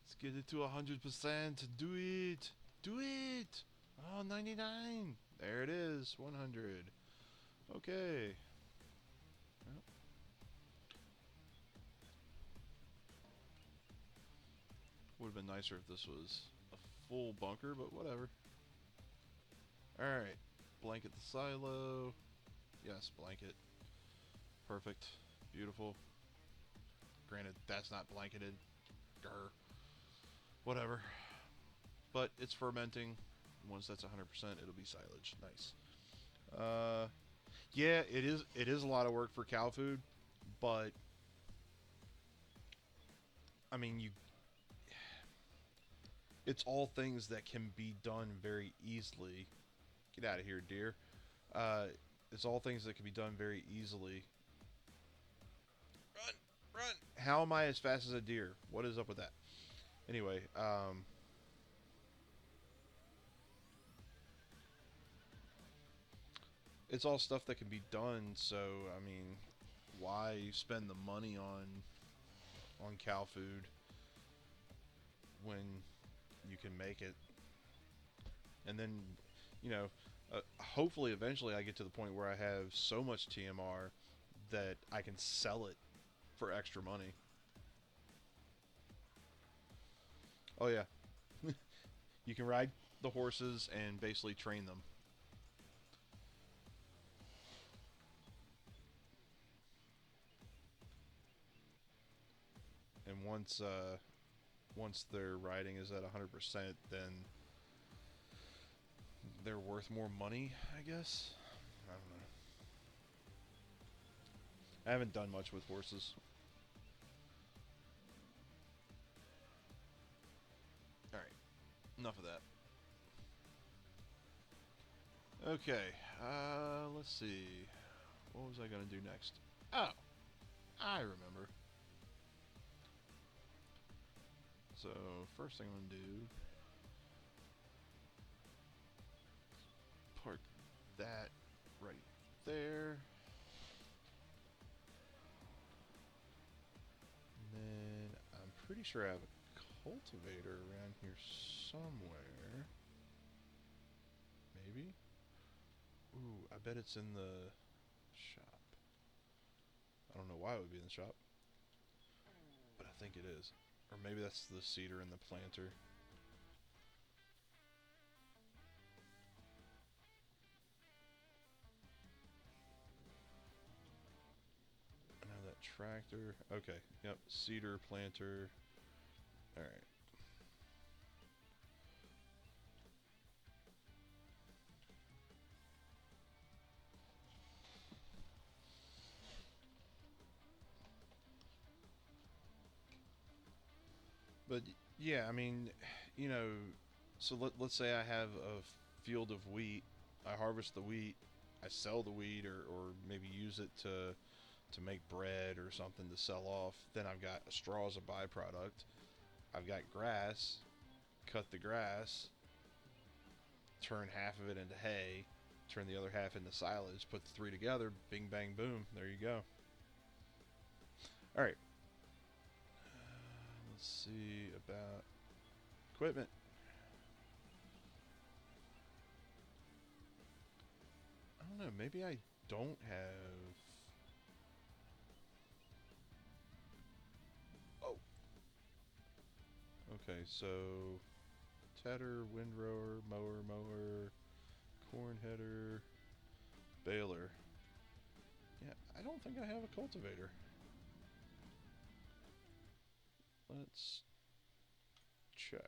Let's get it to 100%. Do it. Do it. Oh, 99. There it is. 100. Okay. Well, would have been nicer if this was a full bunker, but whatever. Alright. Blanket the silo. Yes, blanket. Perfect. Beautiful. Granted, that's not blanketed. Grr. Whatever. But it's fermenting. Once that's 100%, it'll be silage. Nice. Uh, yeah, it is. It is a lot of work for cow food, but I mean, it's all things that can be done very easily. Get out of here, deer. Uh, it's all things that can be done very easily. Run, run! How am I as fast as a deer? What is up with that? Anyway, it's all stuff that can be done. So I mean, why spend the money on cow food when you can make it? And then, you know, hopefully eventually I get to the point where I have so much TMR that I can sell it for extra money. Oh yeah, you can ride the horses and basically train them. And once their riding is at 100%, then they're worth more money, I guess. I don't know. I haven't done much with horses. All right, enough of that. Okay, let's see. What was I gonna do next? Oh, I remember. So first thing I'm gonna do, park that right there. And then I'm pretty sure I have a cultivator around here somewhere. Maybe? Ooh, I bet it's in the shop. I don't know why it would be in the shop, but I think it is. Or maybe that's the seeder and the planter. Now that tractor. Okay, yep, seeder, planter. Alright. But yeah, I mean, you know, so let's say I have a field of wheat. I harvest the wheat. I sell the wheat, or maybe use it to make bread or something to sell off. Then I've got a straw as a byproduct. I've got grass. Cut the grass. Turn half of it into hay. Turn the other half into silage. Put the three together. Bing, bang, boom. There you go. All right. Let's see about equipment. I don't know. Maybe I don't have. Oh. Okay, so tedder, windrower, mower, corn header, baler. Yeah, I don't think I have a cultivator. Let's check.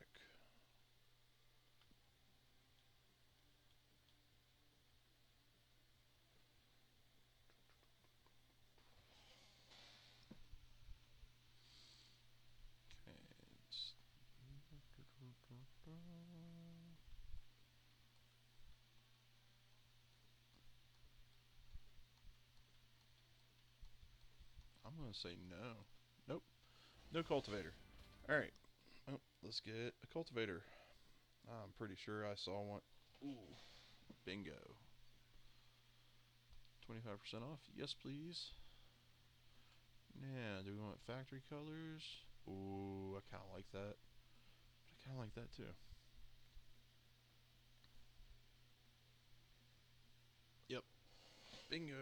I'm gonna say no. Nope, no cultivator. All right. Oh, let's get a cultivator. I'm pretty sure I saw one. Ooh, bingo. 25% off. Yes, please. Yeah, do we want factory colors? Ooh, I kind of like that. I kind of like that too. Yep, bingo.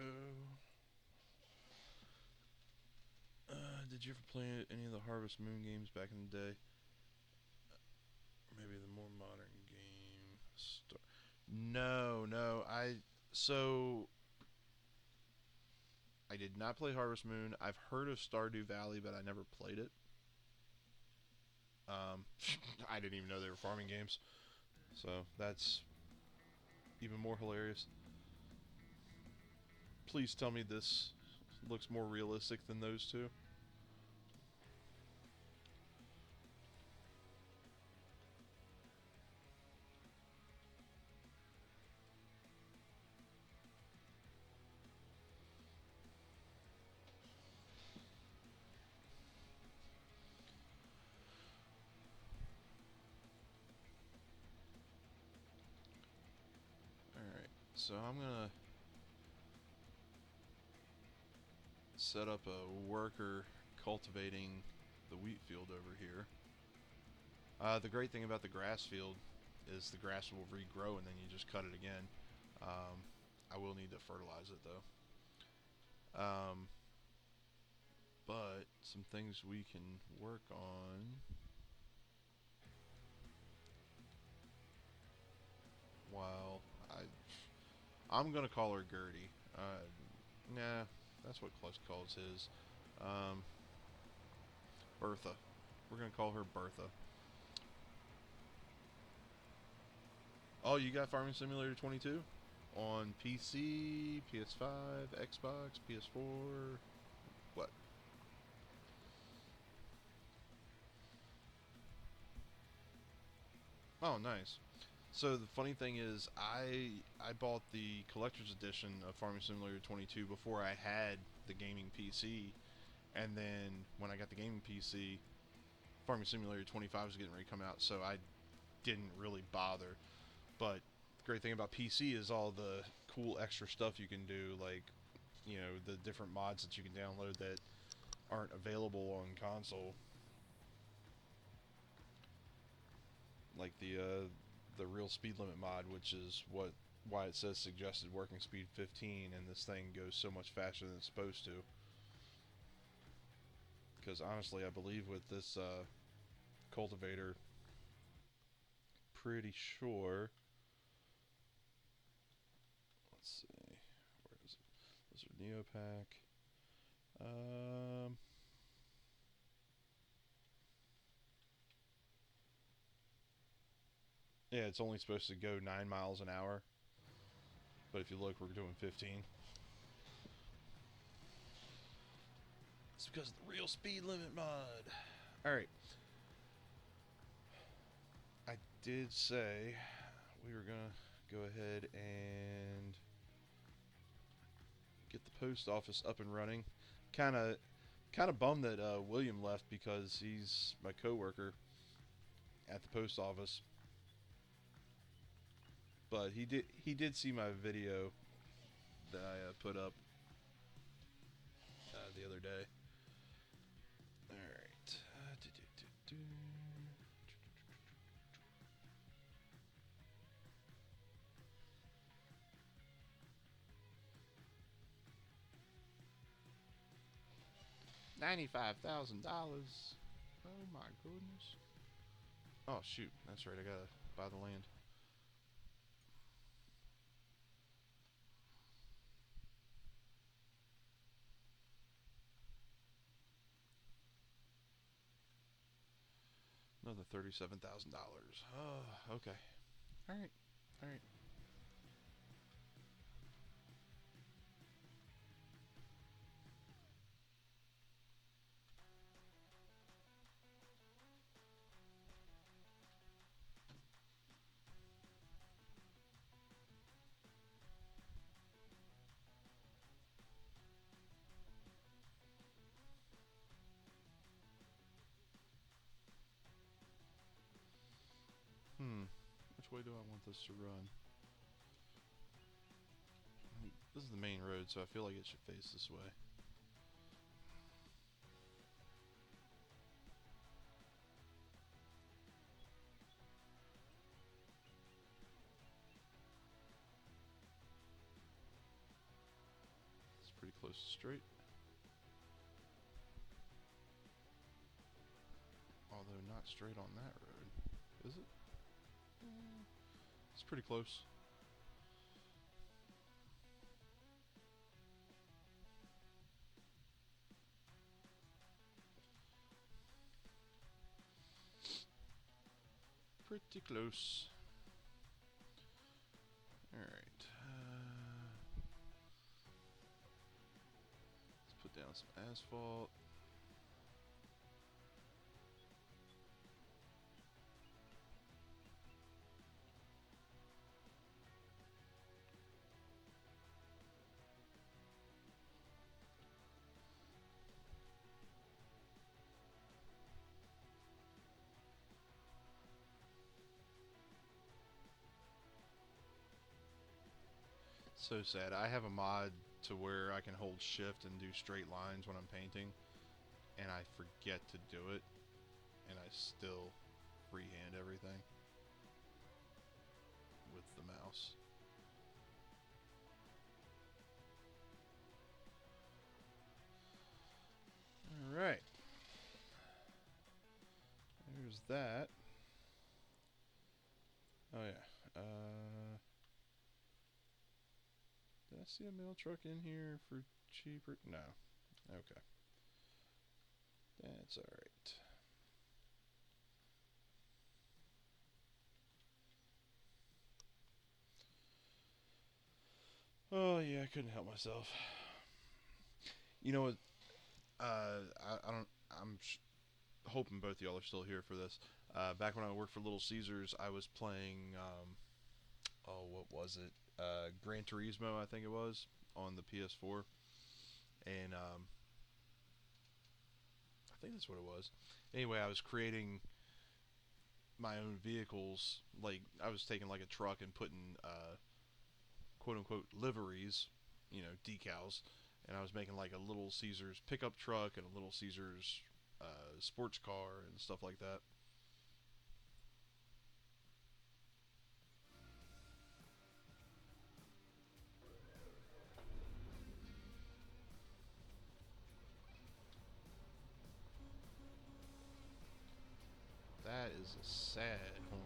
Did you ever play any of the Harvest Moon games back in the day? Maybe the more modern game. No, no. So I did not play Harvest Moon. I've heard of Stardew Valley, but I never played it. Um, I didn't even know they were farming games. So that's even more hilarious. Please tell me this looks more realistic than those two. Alright, so I'm gonna set up a worker cultivating the wheat field over here. The great thing about the grass field is the grass will regrow and then you just cut it again. I will need to fertilize it though. But some things we can work on while I'm gonna call her Gertie. Nah, that's what Clutch calls his. Um, Bertha. We're gonna call her Bertha. Oh, you got Farming Simulator 22 on PC, PS5, Xbox, PS4. What? Oh, nice. So the funny thing is, I bought the collector's edition of Farming Simulator 22 before I had the gaming PC, and then when I got the gaming PC, Farming Simulator 25 was getting ready to come out, so I didn't really bother. But the great thing about PC is all the cool extra stuff you can do, like the different mods that you can download that aren't available on console, like the real speed limit mod, which is why it says suggested working speed 15, and this thing goes so much faster than it's supposed to. Because honestly, I believe with this cultivator, pretty sure. Let's see, where is it? Those are Neopack. Um, yeah, it's only supposed to go 9 miles an hour, but if you look, we're doing 15. It's because of the real speed limit mod. All right. I did say we were gonna go ahead and get the post office up and running. Kind of bummed that William left because he's my coworker at the post office. But he did see my video that I put up the other day. All right. 95,000. Oh my goodness. Oh shoot, that's right. I gotta buy the land. Another $37,000. Oh, okay. All right. All right. Which way do I want this to run? This is the main road, so I feel like it should face this way. It's pretty close to straight. Although not straight on that road. Is it? It's pretty close. Pretty close. down some asphalt. So sad. I have a mod to where I can hold shift and do straight lines when I'm painting, and I forget to do it, and I still freehand everything with the mouse. Alright. There's that. Oh yeah. Did I see a mail truck in here for cheaper? No. Okay. That's alright. Oh yeah, I couldn't help myself. You know what? I don't. Hoping both y'all are still here for this. Back when I worked for Little Caesars, I was playing. Oh, what was it? Gran Turismo, I think it was, on the PS4, and I think that's what it was. Anyway, I was creating my own vehicles. Like I was taking like a truck and putting quote unquote liveries, decals, and I was making like a Little Caesars pickup truck and a Little Caesars sports car and stuff like that. That is a sad horn.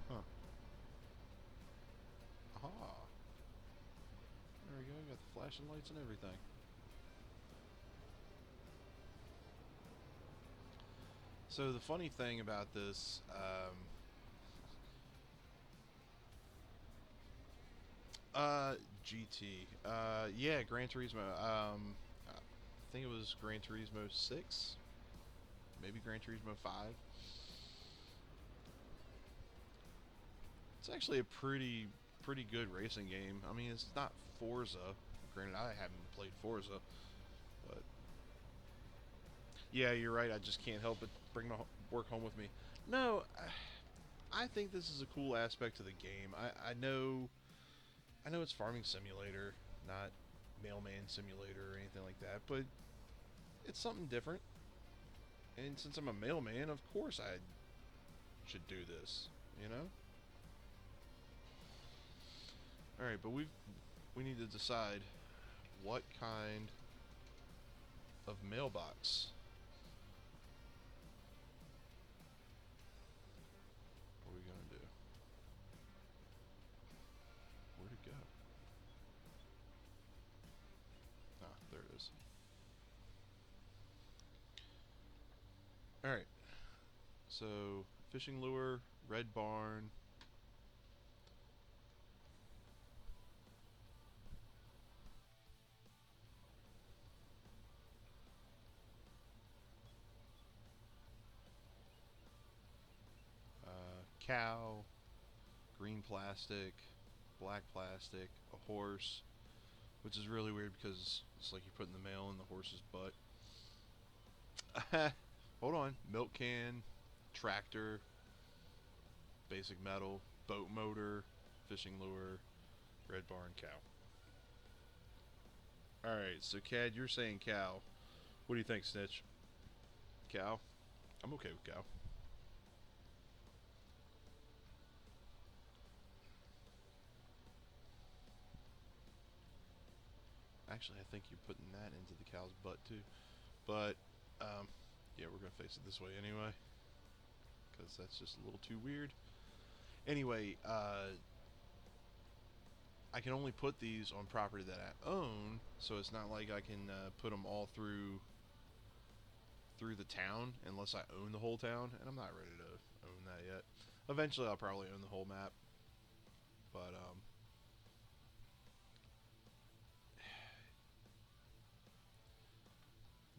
Huh. Aha. There we go. Got the flashing lights and everything. So the funny thing about this, GT, yeah, Gran Turismo. I think it was Gran Turismo 6, maybe Gran Turismo 5. It's actually a pretty good racing game. I mean, it's not Forza. Granted, I haven't played Forza, but yeah, you're right. I just can't help but bring my work home with me. No, I think this is a cool aspect to the game. I know it's farming simulator, not mailman simulator or anything like that, but it's something different. And since I'm a mailman, of course I should do this, you know? All right, but we need to decide what kind of mailbox are we going to do? Where'd it go? Ah, there it is. All right. So, fishing lure, red barn. Cow, green plastic, black plastic, a horse, which is really weird because it's like you're putting the mail in the horse's butt. Hold on. Milk can, tractor, basic metal, boat motor, fishing lure, red barn, cow. Alright, so Cad, you're saying cow. What do you think, Snitch? Cow? I'm okay with cow. Actually, I think you're putting that into the cow's butt too. But, yeah, we're going to face it this way anyway. Because that's just a little too weird. Anyway, I can only put these on property that I own, so it's not like I can put them all through the town unless I own the whole town, and I'm not ready to own that yet. Eventually, I'll probably own the whole map, but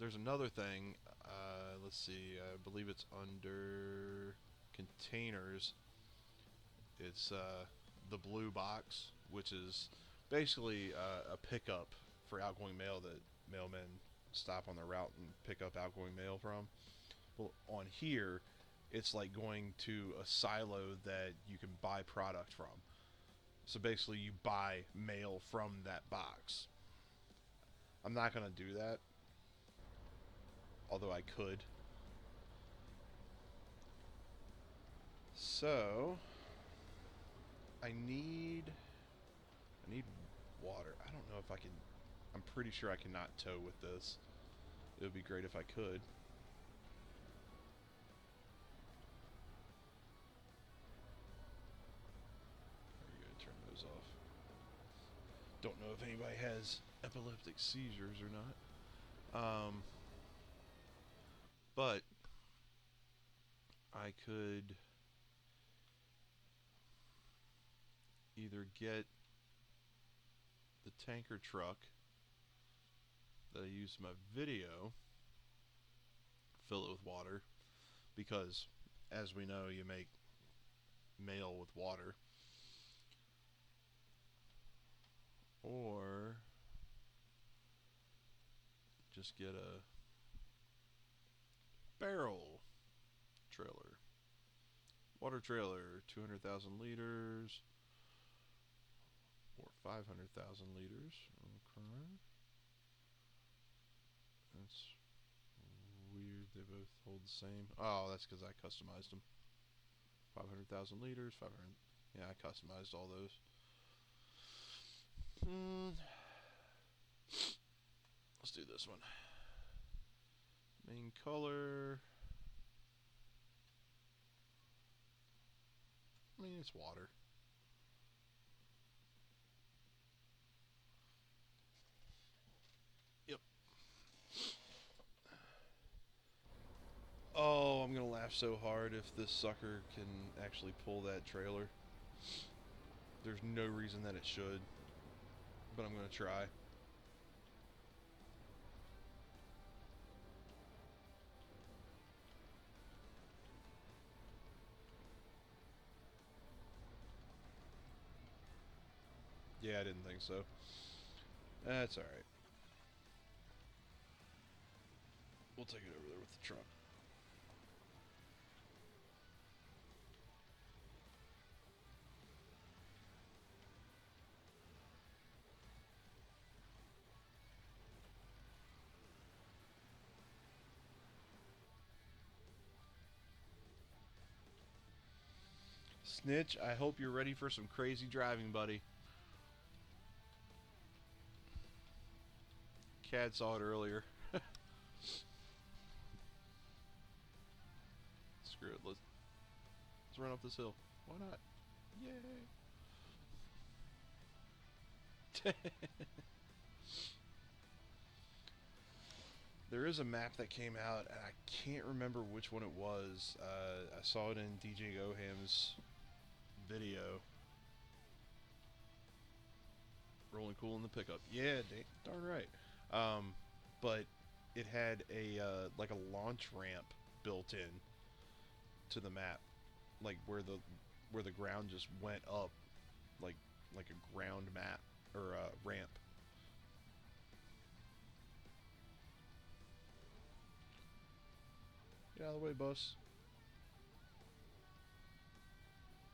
there's another thing. Let's see. I believe it's under containers. It's the blue box, which is basically a pickup for outgoing mail that mailmen stop on their route and pick up outgoing mail from. Well, on here, it's like going to a silo that you can buy product from. So basically, you buy mail from that box. I'm not going to do that, although I could. So, I need water. I don't know if I can. I'm pretty sure I cannot tow with this. It would be great if I could. Are you gonna turn those off? Don't know if anybody has epileptic seizures or not. But I could either get the tanker truck that I used in my video, fill it with water, because as we know, you make mail with water, or just get a barrel trailer. Water trailer, 200,000 liters, or 500,000 liters. Okay. That's weird, they both hold the same. Oh, that's because I customized them. 500,000 liters, 500. Yeah, I customized all those. Let's do this one. Main color. I mean, it's water. Yep. Oh, I'm gonna laugh so hard if this sucker can actually pull that trailer. There's no reason that it should, but I'm gonna try. Yeah, I didn't think so. That's alright. We'll take it over there with the truck. Snitch, I hope you're ready for some crazy driving, buddy. Cad saw it earlier. Screw it. Let's run up this hill. Why not? Yay! There is a map that came out, and I can't remember which one it was. I saw it in DJ Goham's video. Rolling cool in the pickup. Yeah, darn right. But it had a like a launch ramp built in to the map, like where the ground just went up, like a ground map or a ramp. Get out of the way, bus.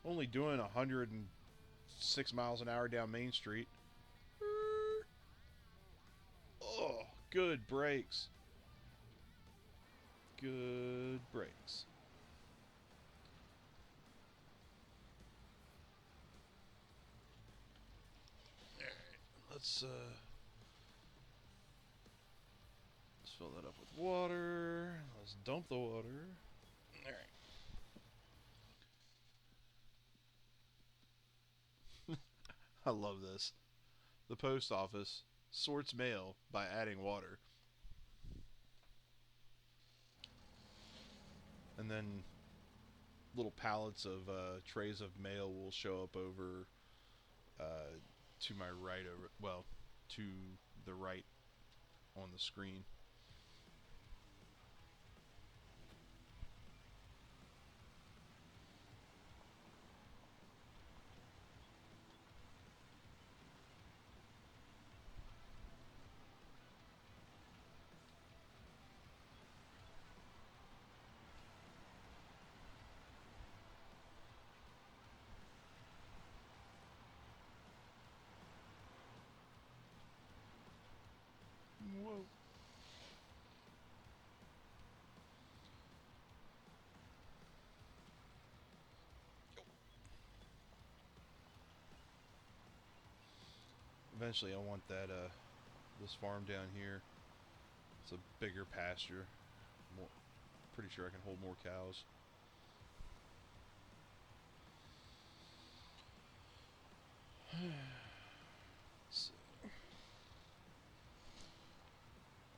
Only doing 106 miles an hour down Main Street. Oh, good brakes. Good brakes. Alright, let's fill that up with water. Let's dump the water. Alright. I love this. The post office sorts mail by adding water. And then little pallets of trays of mail will show up over to my right, to the right on the screen. Whoa. Eventually, I want that this farm down here. It's a bigger pasture. More, pretty sure I can hold more cows. So,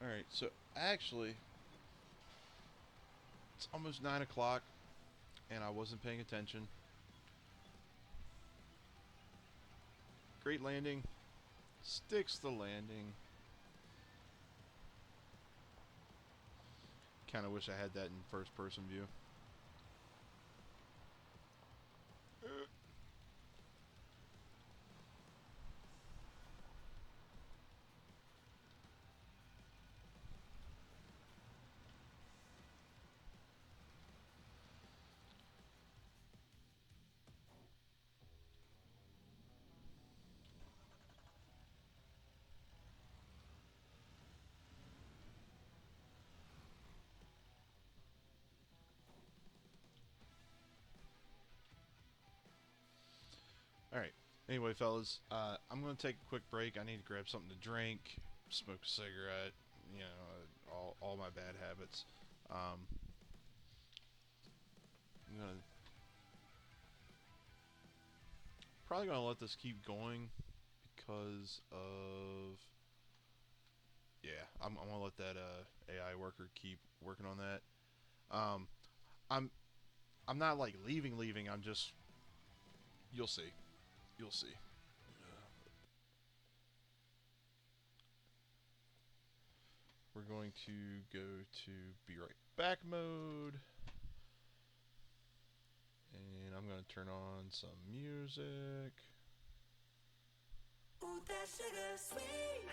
all right, so actually, it's almost 9 o'clock, and I wasn't paying attention. Great landing. Sticks the landing. Kind of wish I had that in first person view. Alright. Anyway, fellas, I'm going to take a quick break. I need to grab something to drink, smoke a cigarette, you know, all my bad habits. I'm going to probably going to let this keep going because of, yeah, I'm going to let that AI worker keep working on that. I'm not like leaving. I'm just, you'll see. You'll see. We're going to go to be right back mode. And I'm going to turn on some music. Ooh, that sugar sweet.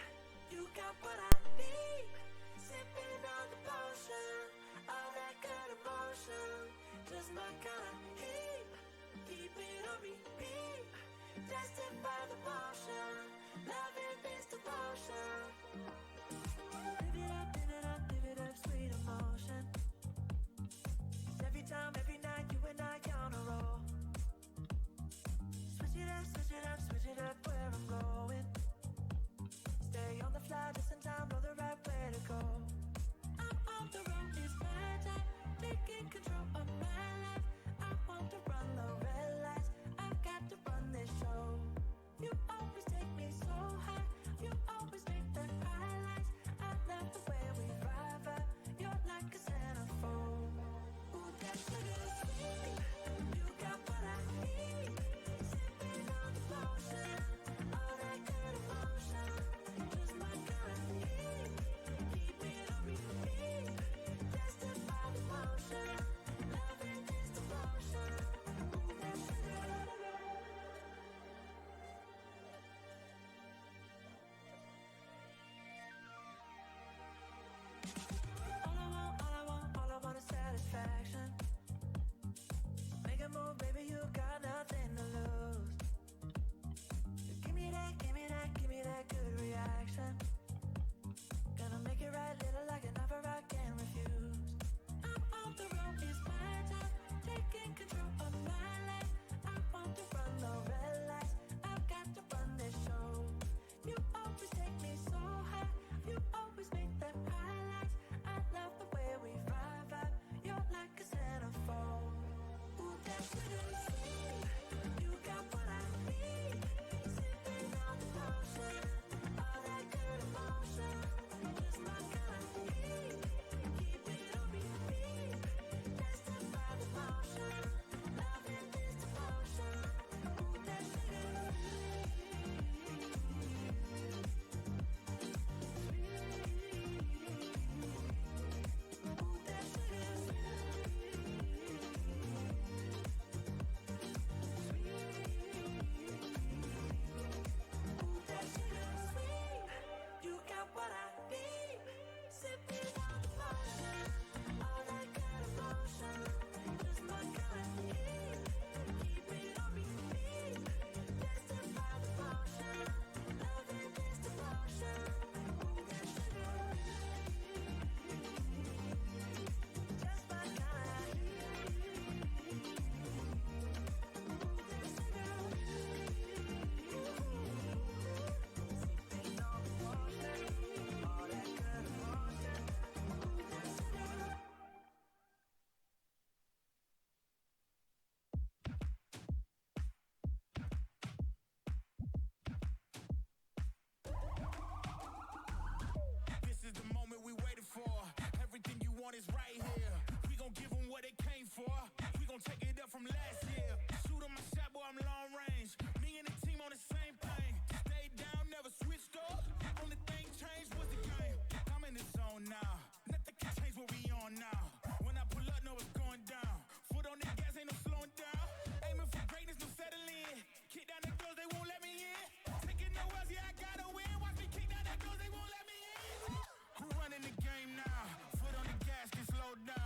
You got what I need. Sipping on the potion. All that good emotion. Just my kind of heat. Keep it on repeat. Tested by the potion. Loving this devotion. Live it up, sweet emotion. Every time, every night, you and I on a roll. Switch it up where I'm going. Stay on the fly, just in time, know the right way to go.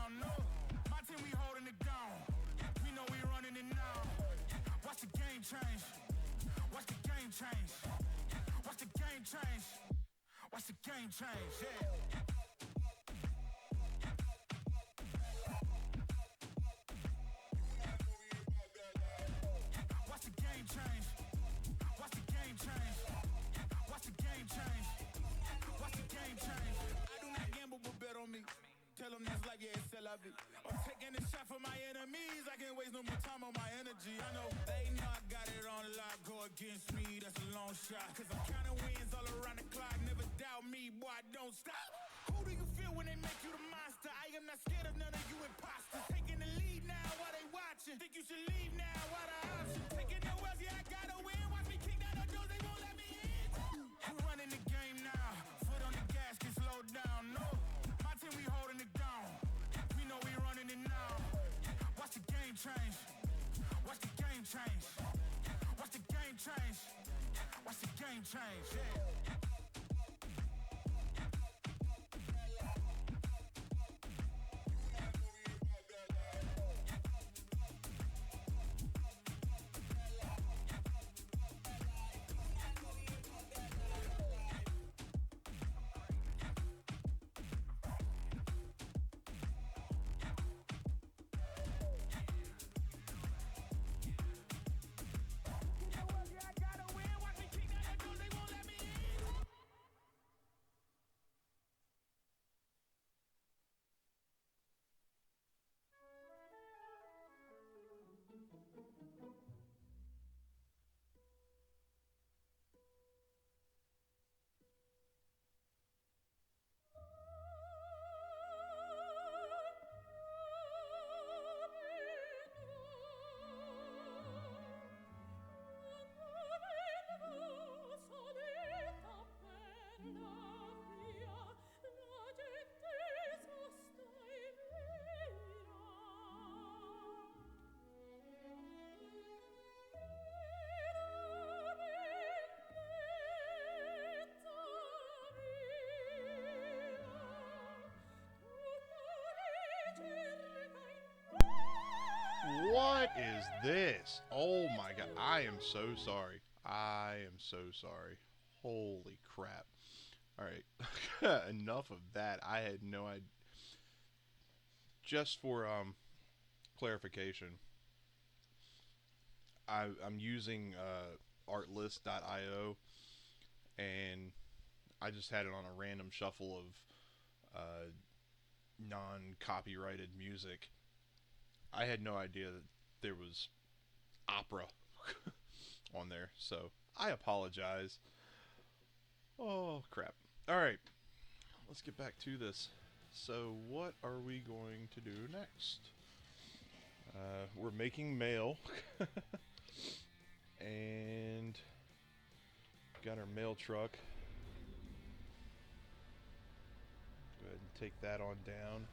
down. No, my team, we holding it down. We know we running it now. Watch the game change. Watch the game change. Watch the game change. Watch the game change. Yeah. Watch the game change. Watch the game change. Watch the game change. Watch the game change. I do not gamble, but bet on me. Tell them that's life, yeah, it's still I be. I'm taking a shot for my enemies. I can't waste no more time on my energy. I know they know I got it on the lock. Go against me, that's a long shot. Cause I'm counting wins all around the clock. Never doubt me, boy, I don't stop. Who do you feel when they make you the monster? I am not scared of none of you imposters. Taking the lead now while they watching. Think you should leave now while the option. Taking no else, yeah, I gotta win. Watch me kick down the doors, they won't let me in. We're running the game now. Foot on the gas, can slow down. No, my team, we holding it down. We know we running it now. Watch the game change. Watch the game change. Watch the game change. Watch the game change. Yeah. What is this? Oh my god, I am so sorry. I am so sorry. Holy crap. Alright, enough of that. I had no idea. Just for clarification, I'm using artlist.io, and I just had it on a random shuffle of non-copyrighted music. I had no idea that there was opera on there, so I apologize. Oh, crap. Alright, let's get back to this. So, what are we going to do next? We're making mail. And got our mail truck. Go ahead and take that on down.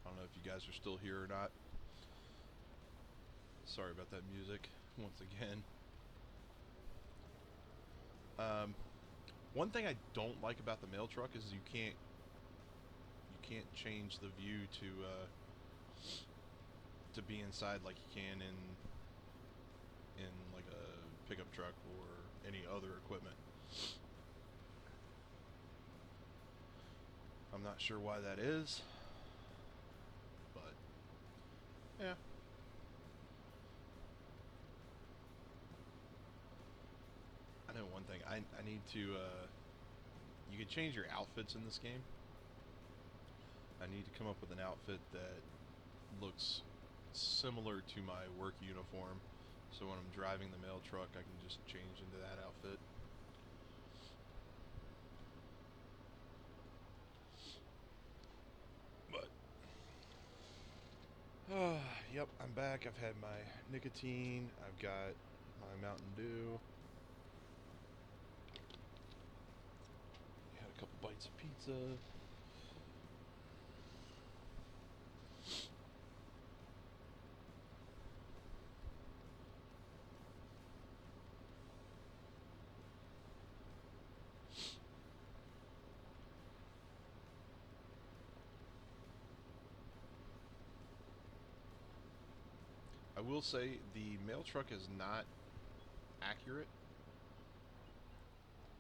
I don't know if you guys are still here or not. Sorry about that music once again. One thing I don't like about the mail truck is you can't change the view to be inside like you can in like a pickup truck or any other equipment. I'm not sure why that is, but yeah. I know one thing. I need to. You can change your outfits in this game. I need to come up with an outfit that looks similar to my work uniform, so when I'm driving the mail truck, I can just change into that outfit. But yep, I'm back. I've had my nicotine. I've got my Mountain Dew. Had a couple bites of pizza. will say the mail truck is not accurate.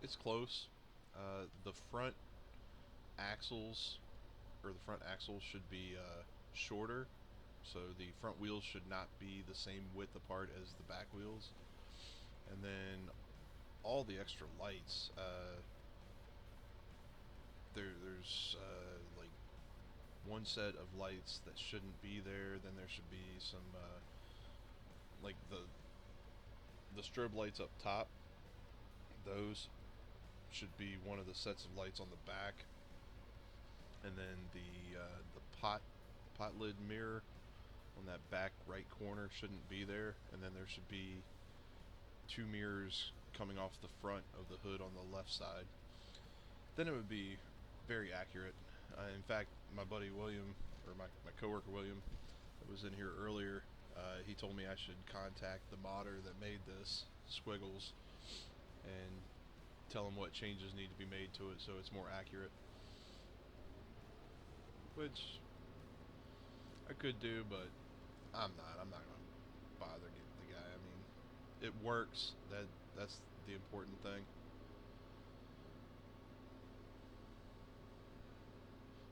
It's close. The front axles, or the front axle should be shorter, so the front wheels should not be the same width apart as the back wheels. And then all the extra lights, there's like one set of lights that shouldn't be there. Then there should be some like the strobe lights up top. Those should be one of the sets of lights on the back. And then the pot lid mirror on that back right corner shouldn't be there. And then there should be 2 mirrors coming off the front of the hood on the left side. Then it would be very accurate. In fact, my buddy William, or my coworker William, that was in here earlier, he told me I should contact the modder that made this, Squiggles, and tell him what changes need to be made to it so it's more accurate. Which I could do, but I'm not gonna bother getting the guy. I mean, it works. That's the important thing.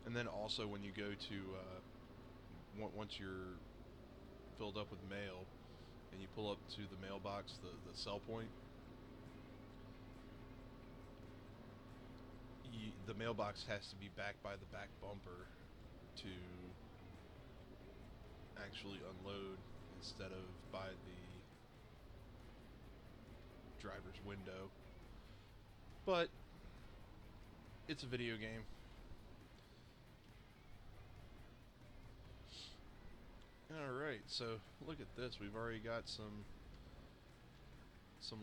And then also when you go to once you're filled up with mail and you pull up to the mailbox, the sell point, the mailbox has to be back by the back bumper to actually unload instead of by the driver's window. But it's a video game. Alright, so look at this. We've already got some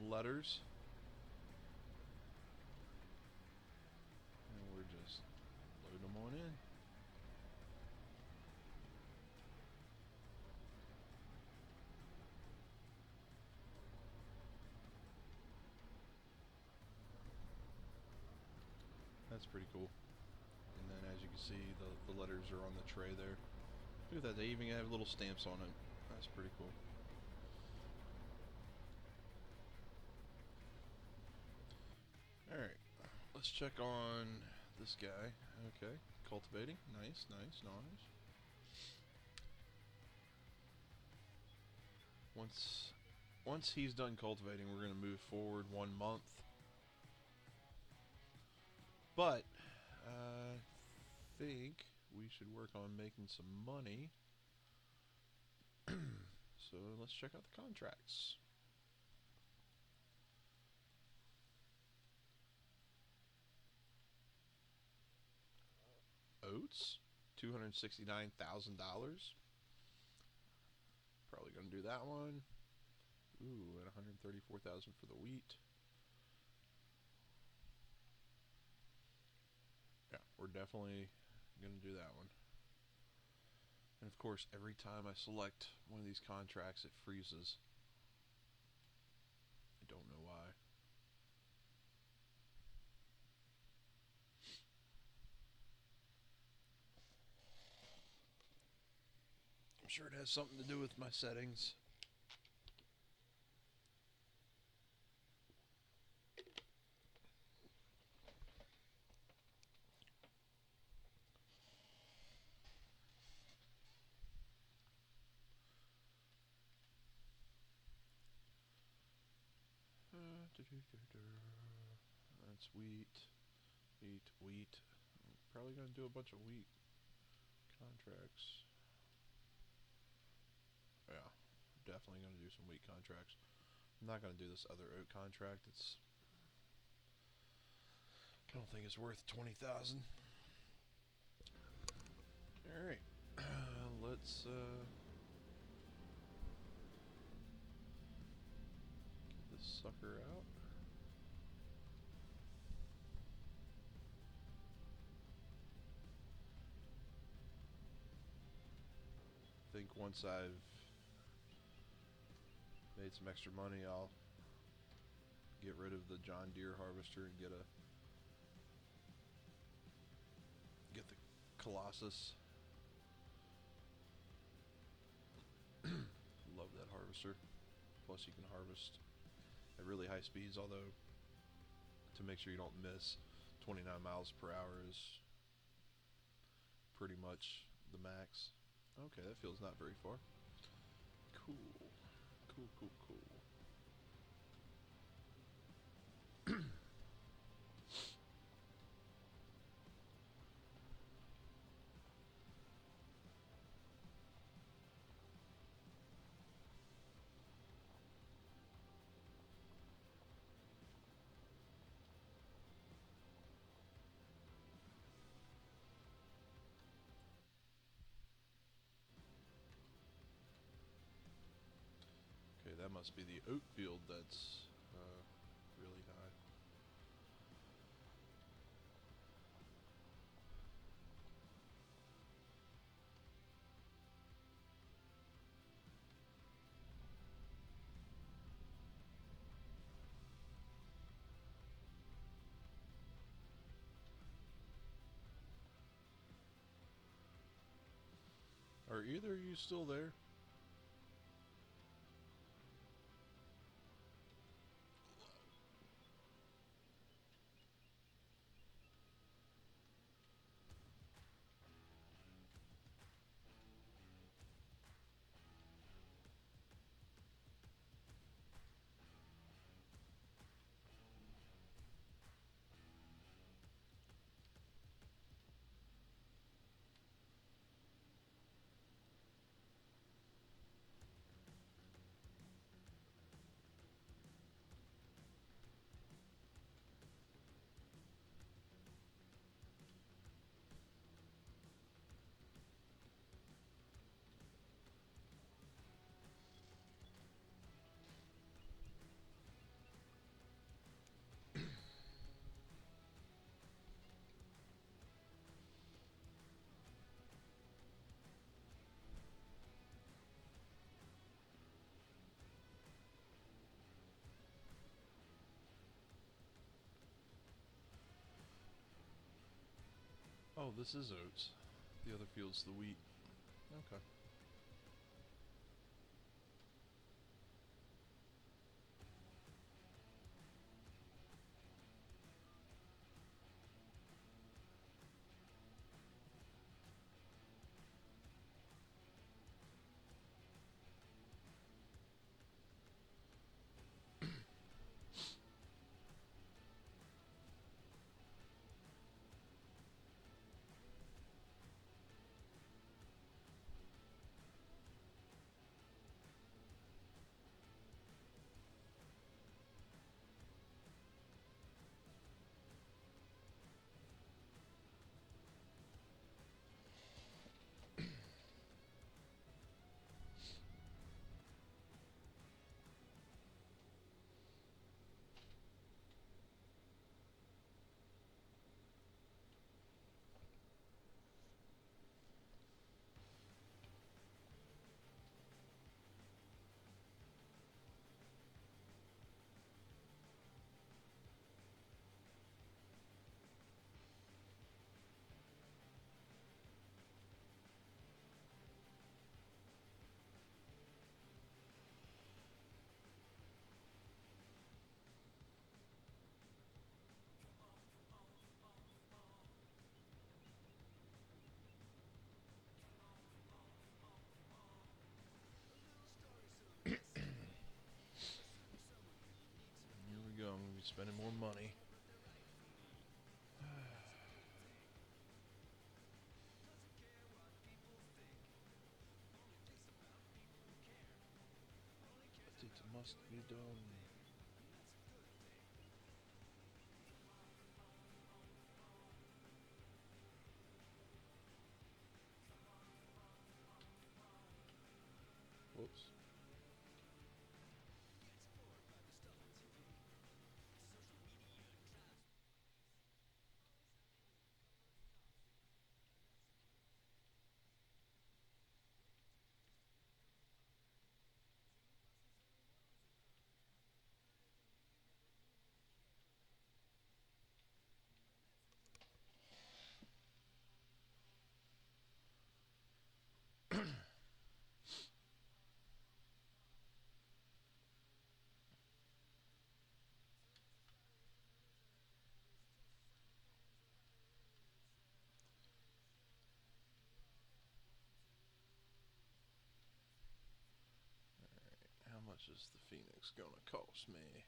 letters. And we're just loading them on in. That's pretty cool. And then as you can see, the letters are on the tray there. Look at that, they even have little stamps on it. That's pretty cool. Alright, let's check on this guy. Okay, cultivating. Nice. Once he's done cultivating, we're going to move forward 1 month. But I think we should work on making some money. So let's check out the contracts. Oats, $269,000. Probably gonna do that one. Ooh, and $134,000 for the wheat. Yeah, we're definitely gonna do that one. And of course, every time I select one of these contracts, it freezes. I don't know why. I'm sure it has something to do with my settings. That's wheat. I'm probably going to do a bunch of wheat contracts. Yeah, definitely going to do some wheat contracts. I'm not going to do this other oat contract. I don't think it's worth 20,000. All right, let's get this sucker out. I think once I've made some extra money, I'll get rid of the John Deere harvester and get the Colossus. Love that harvester. Plus you can harvest at really high speeds, although to make sure you don't miss, 29 miles per hour is pretty much the max. Okay, that field's not very far. Cool. Cool, cool, cool. Okay, that must be the oat field that's really high. Are either of you still there? Oh, this is oats. The other field's the wheat. Okay. Here we go. I'm gonna be spending more money. But it must be done. Whoops. is the Phoenix gonna cost me?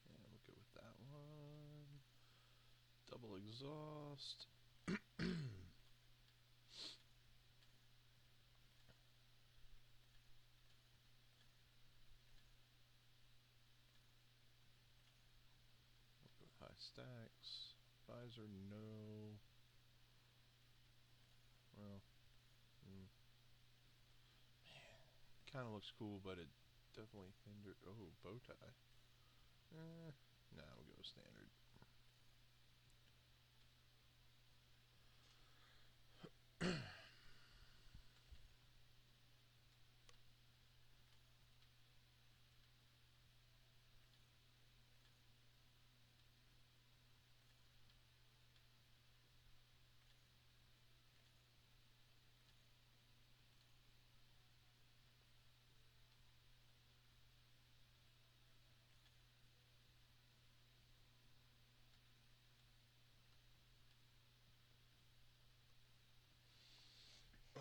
Yeah, we'll go with that one. Double exhaust. High stacks. Visor, no. Well, kind of looks cool, but it definitely hindered. Oh, bow tie. Nah, we'll go standard.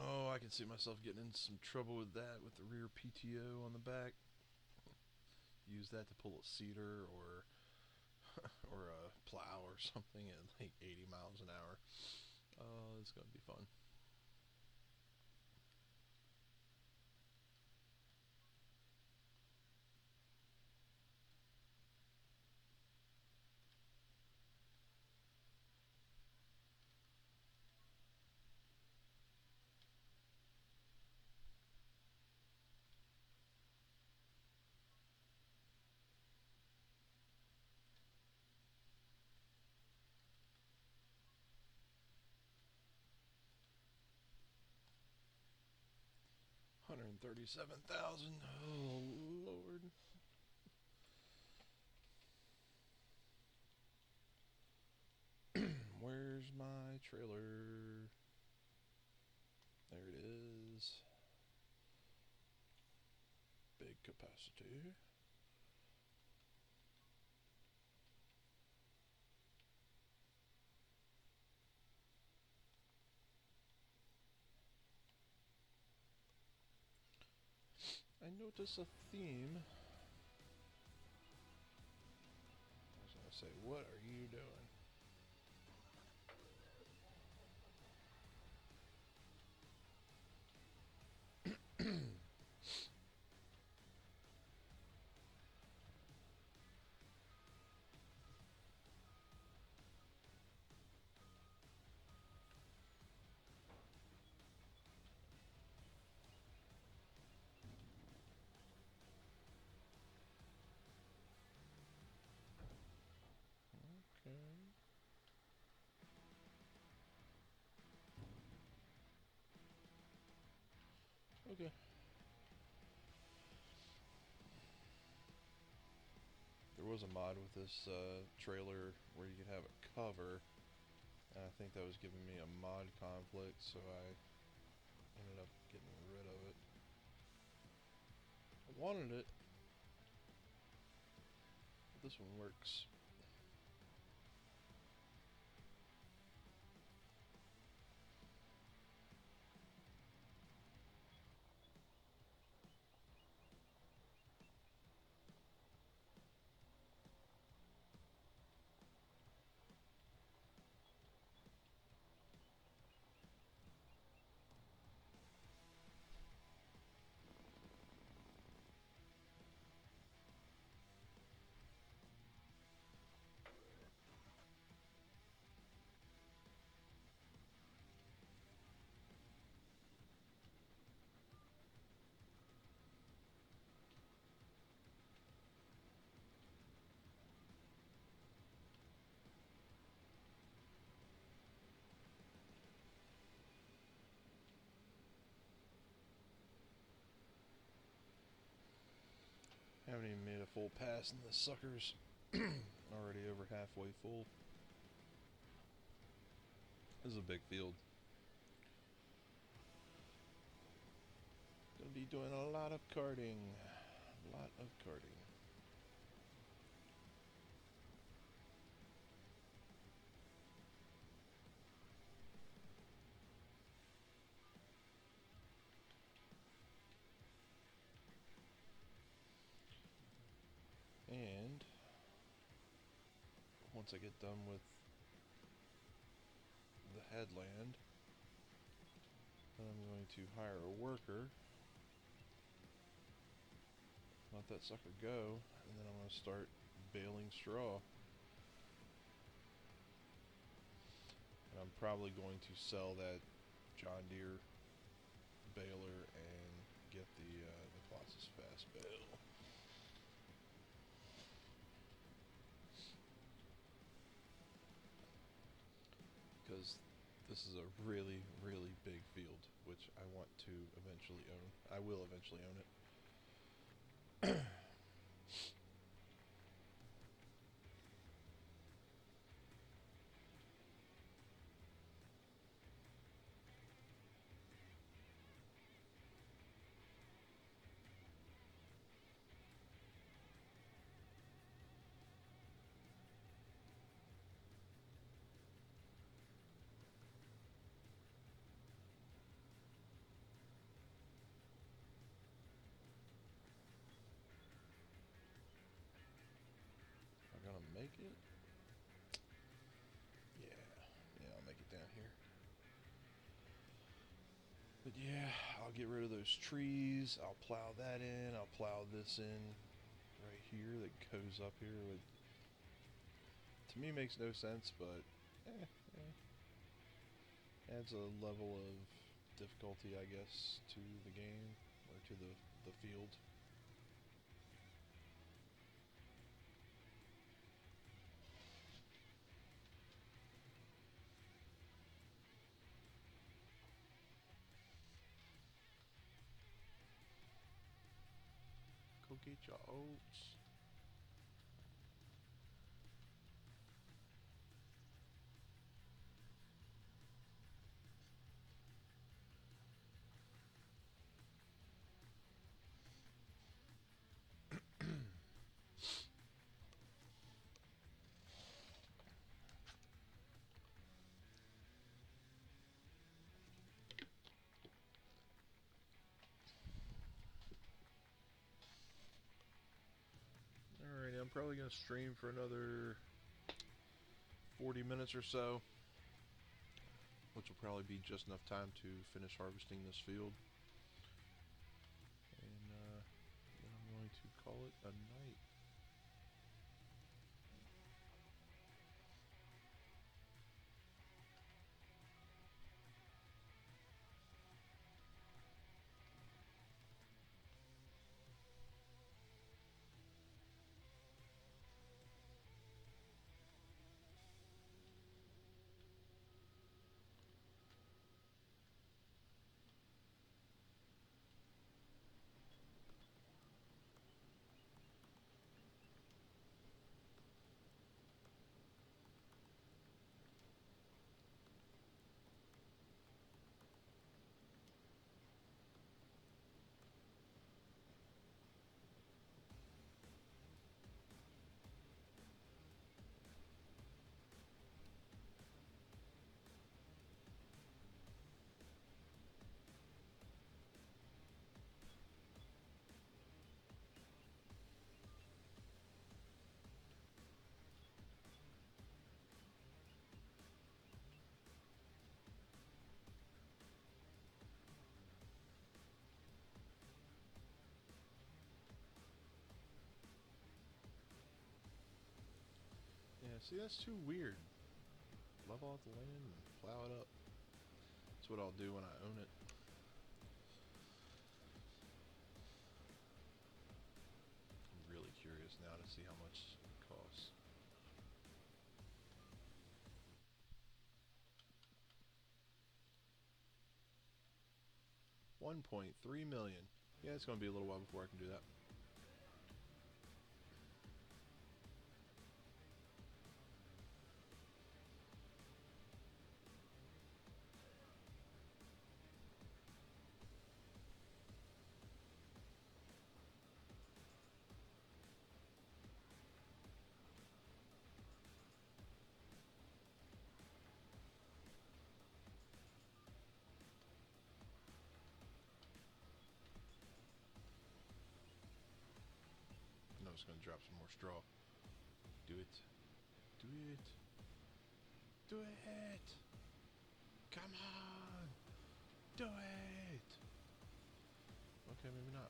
Oh, I can see myself getting into some trouble with that, with the rear PTO on the back. Use that to pull a cedar or or a plow or something at like 80 miles an hour. It's gonna be fun. $137,000. Oh Lord. Where's my trailer? There it is. Big capacity. I notice a theme. I was gonna say, what are you doing? Okay. Okay. There was a mod with this trailer where you could have a cover, and I think that was giving me a mod conflict, so I ended up getting rid of it. I wanted it, but this one works. Haven't even made a full pass and this sucker's already over halfway full. This is a big field. Gonna be doing a lot of karting. A lot of karting. And once I get done with the headland, then I'm going to hire a worker, let that sucker go, and then I'm going to start baling straw. And I'm probably going to sell that John Deere baler and get the Colossus Fast bale. Because this is a really, really big field, which I want to eventually own. I will eventually own it. Am I gonna make it? Yeah, I'll make it down here. But yeah, I'll get rid of those trees. I'll plow that in. I'll plow this in right here that goes up here. With, to me, makes no sense, but adds a level of difficulty, I guess, to the game or to the field. Go get your oats. Alright, I'm probably going to stream for another 40 minutes or so, which will probably be just enough time to finish harvesting this field. And then I'm going to call it a night. Yeah, see, that's too weird. Level out the land and plow it up. That's what I'll do when I own it. I'm really curious now to see how much it costs. $1.3 million. Yeah, it's going to be a little while before I can do that. just going to drop some more straw. Do it. Do it. Do it. Come on. Do it. Okay, maybe not.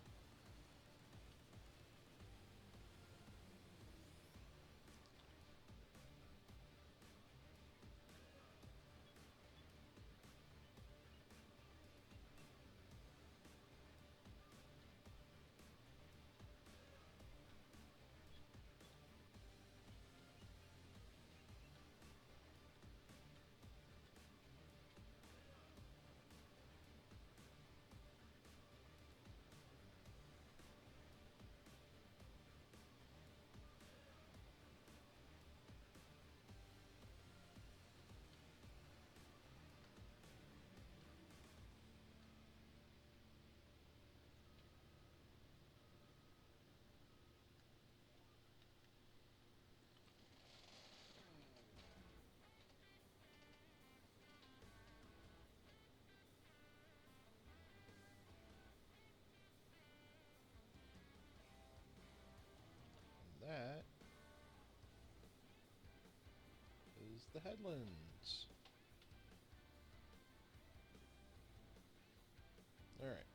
That is the headlands. Alright.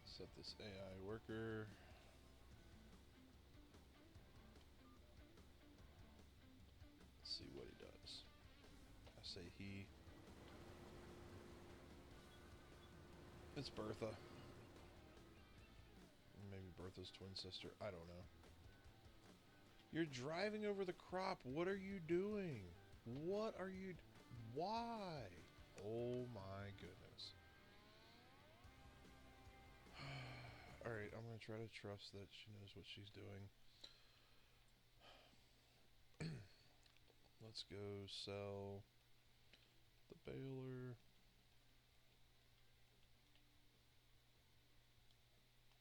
Set this AI worker. Let's see what he does. I say he. It's Bertha. Maybe Bertha's twin sister. I don't know. You're driving over the crop. What are you doing? What are you... Why? Oh my goodness. Alright, I'm going to try to trust that she knows what she's doing. Let's go sell the baler.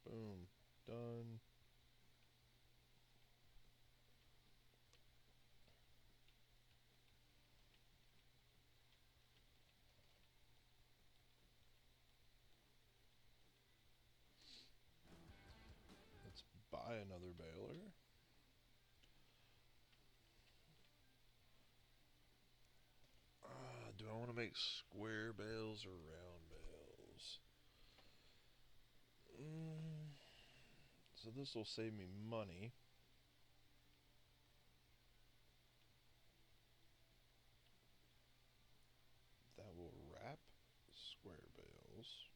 Boom. Done. Let's buy another baler. Do I want to make square bales or round bales? So this will save me money. That will wrap square bales.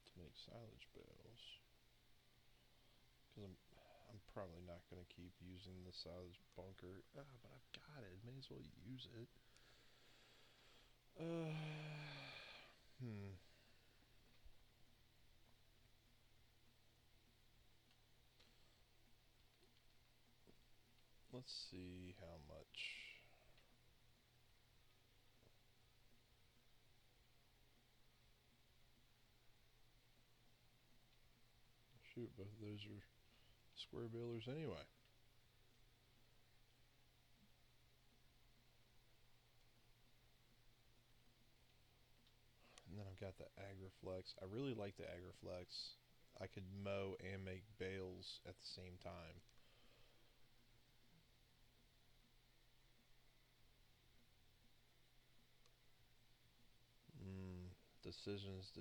To make silage bales. Because I'm probably not going to keep using the silage bunker. But I've got it. May as well use it. Let's see how much. Shoot, both of those are square balers anyway. And then I've got the AgriFlex. I really like the AgriFlex. I could mow and make bales at the same time. Decisions.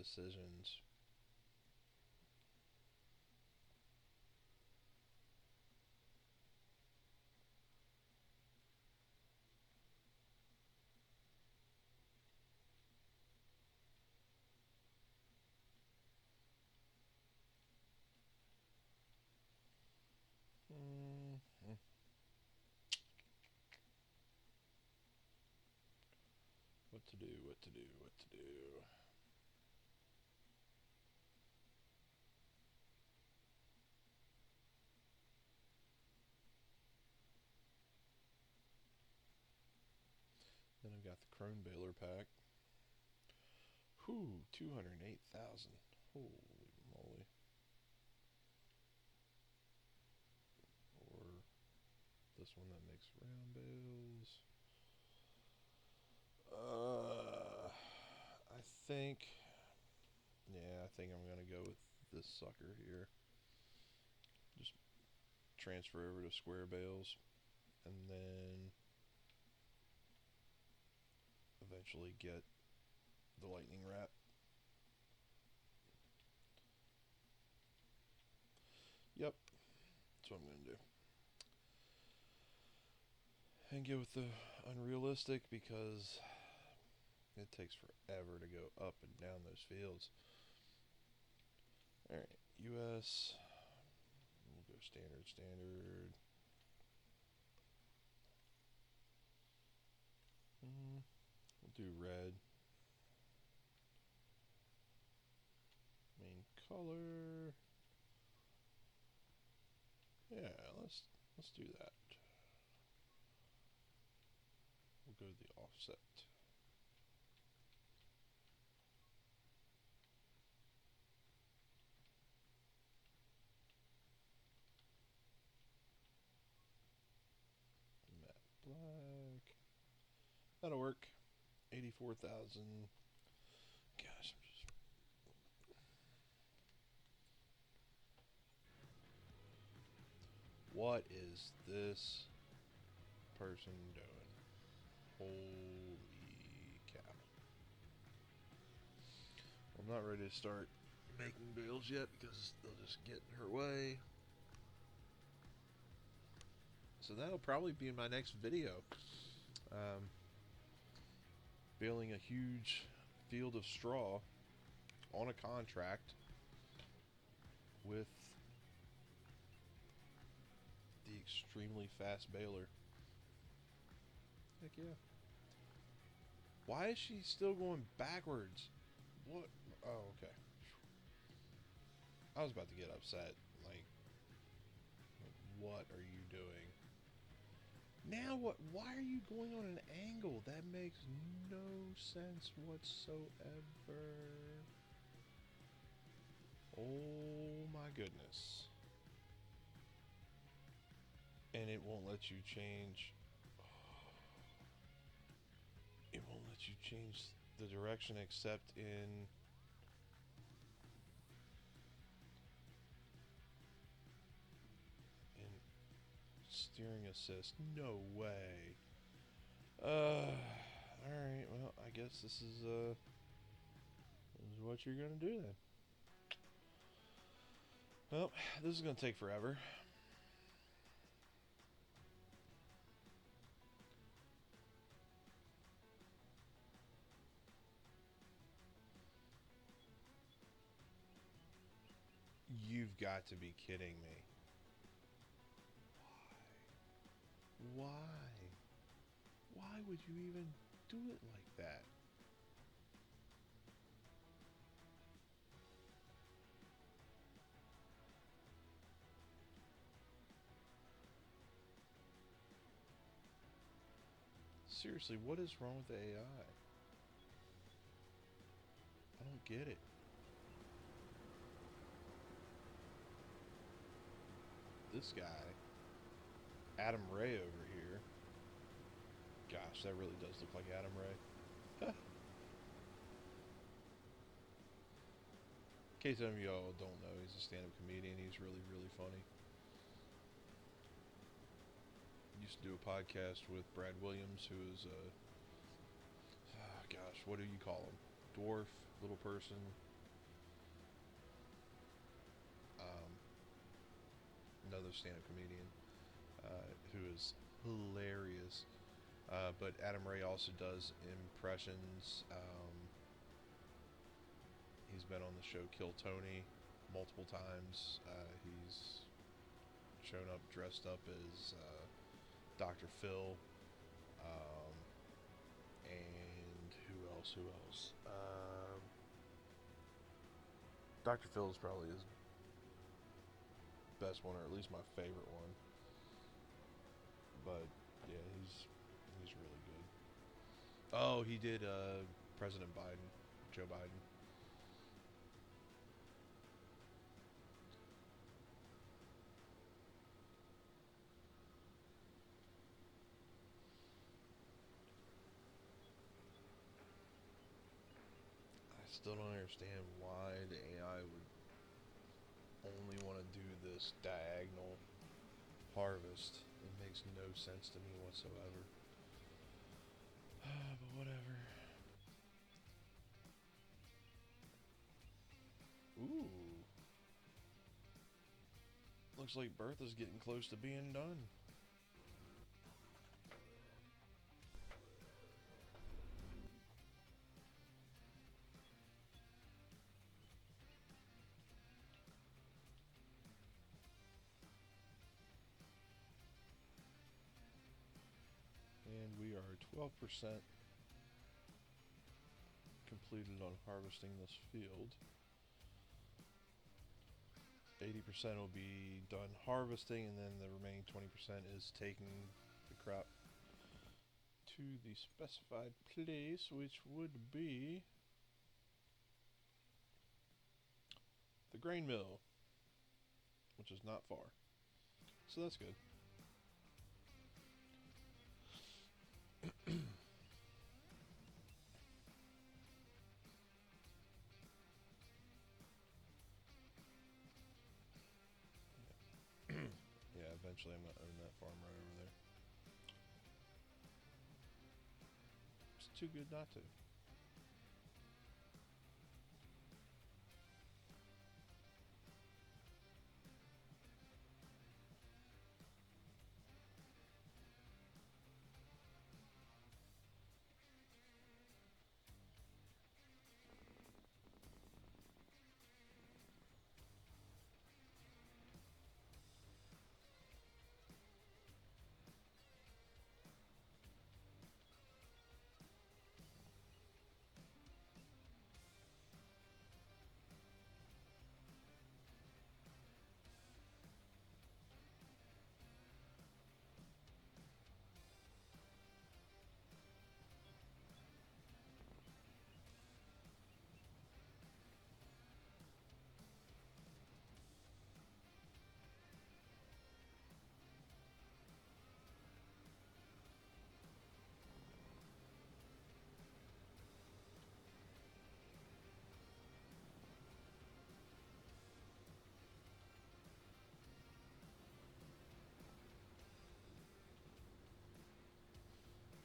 What to do. Then I've got the Crone baler pack. Whew, 208,000. Holy moly. Or this one that makes round bales. I think, yeah, I think I'm going to go with this sucker here. Just transfer over to square bales, and then eventually get the lightning wrap. Yep, that's what I'm going to do. And go with the unrealistic because it takes forever to go up and down those fields. Alright, US. We'll go standard. We'll do red. Main color. Yeah, let's do that. We'll go to the offset. Matte black. That'll work. 84,000. Gosh, what is this person doing? Holy cow. I'm not ready to start making bales yet because they'll just get in her way. So that'll probably be in my next video. Baling a huge field of straw on a contract with the extremely fast baler. Heck yeah. Why is she still going backwards? What? Oh, okay. I was about to get upset. Like, what are you doing? Now what? Why are you going on an angle? That makes no sense whatsoever. Oh my goodness. And it won't let you change. It won't let you change the direction except in steering assist. No way. Alright, well, I guess this is what you're gonna do then. Well, this is gonna take forever. You've got to be kidding me. Why? Why would you even do it like that? Seriously, what is wrong with the AI? I don't get it. This guy, Adam Ray over here. Gosh, that really does look like Adam Ray. In case some of y'all don't know, he's a stand-up comedian. He's really, really funny. Used to do a podcast with Brad Williams, who is a, gosh, what do you call him? Dwarf, little person. Another stand-up comedian who is hilarious. But Adam Ray also does impressions. He's been on the show Kill Tony multiple times. He's shown up dressed up as Dr. Phil. And who else? Dr. Phil is probably his best one, or at least my favorite one. But yeah, he's really good. Oh, he did President Biden, Joe Biden. I Still don't understand why the AI would only want to do this diagonal harvest. It makes no sense to me whatsoever. But whatever. Ooh. Looks like Bertha's getting close to being done. And we are 12% completed on harvesting this field. 80% will be done harvesting, and then the remaining 20% is taking the crop to the specified place, which would be the grain mill, which is not far. So that's good. Yeah, eventually I'm gonna own that farm right over there. It's too good not to.